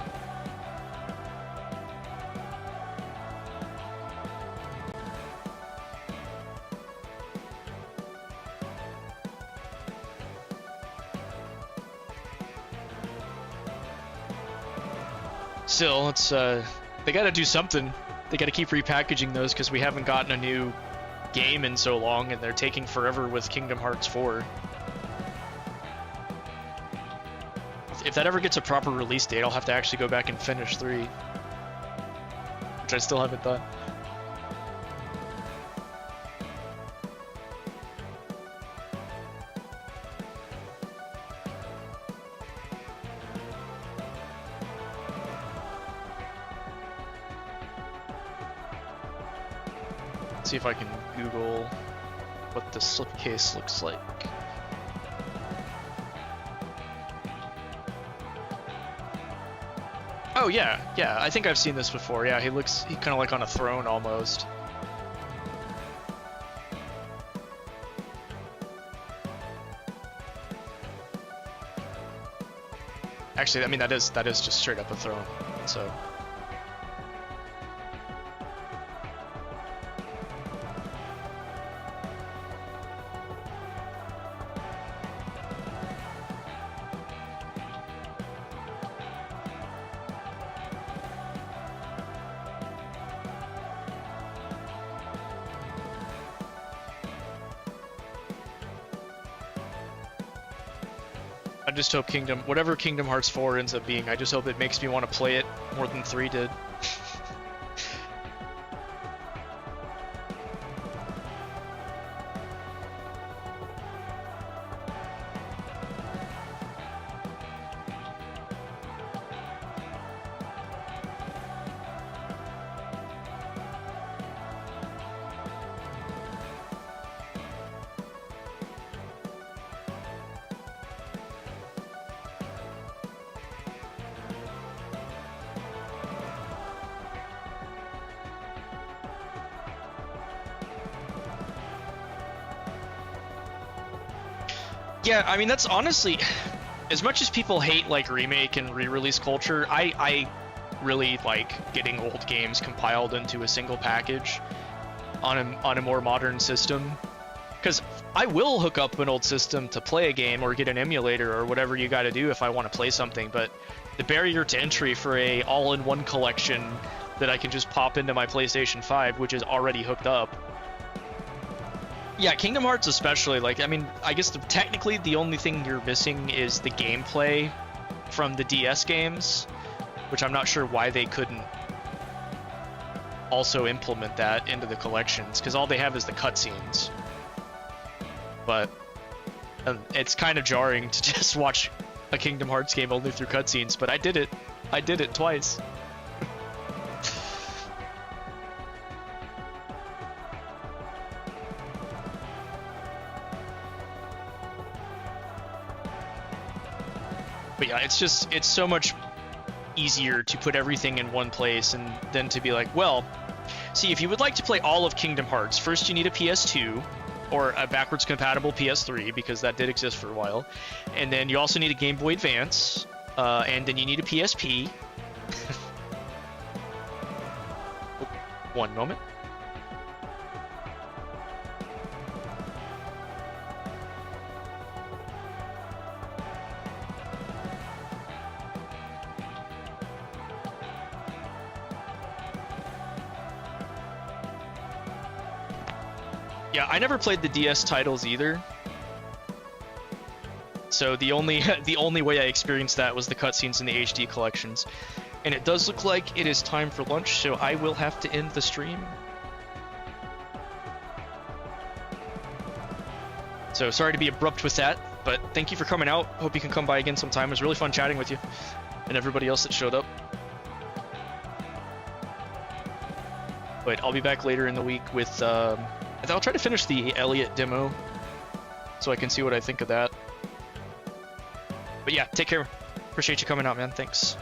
Still, it's they gotta do something. They gotta keep repackaging those because we haven't gotten a new game in so long, and they're taking forever with Kingdom Hearts 4. If that ever gets a proper release date, I'll have to actually go back and finish 3, which I still haven't done. See if I can Google what the slipcase looks like. Oh yeah, I think I've seen this before. Yeah, he kind of like on a throne almost. Actually, I mean that is just straight up a throne. So. I just hope whatever Kingdom Hearts 4 ends up being, I just hope it makes me want to play it more than 3 did. Yeah, I mean, that's honestly, as much as people hate like remake and re-release culture, I really like getting old games compiled into a single package on a more modern system, because I will hook up an old system to play a game or get an emulator or whatever you got to do if I want to play something, but the barrier to entry for a all-in-one collection that I can just pop into my PlayStation 5, which is already hooked up. Yeah, Kingdom Hearts especially, like, I mean, I guess technically the only thing you're missing is the gameplay from the DS games, which I'm not sure why they couldn't also implement that into the collections, because all they have is the cutscenes. But it's kind of jarring to just watch a Kingdom Hearts game only through cutscenes, but I did it. I did it twice. But yeah, it's so much easier to put everything in one place and then to be like, well, see, if you would like to play all of Kingdom Hearts, first you need a PS2 or a backwards compatible PS3, because that did exist for a while. And then you also need a Game Boy Advance, and then you need a PSP. One moment. Yeah, I never played the DS titles either. So the only way I experienced that was the cutscenes in the HD collections. And it does look like it is time for lunch, so I will have to end the stream. So sorry to be abrupt with that, but thank you for coming out. Hope you can come by again sometime. It was really fun chatting with you and everybody else that showed up. But I'll be back later in the week with I'll try to finish the Elliot demo so I can see what I think of that. But yeah, take care. Appreciate you coming out, man. Thanks.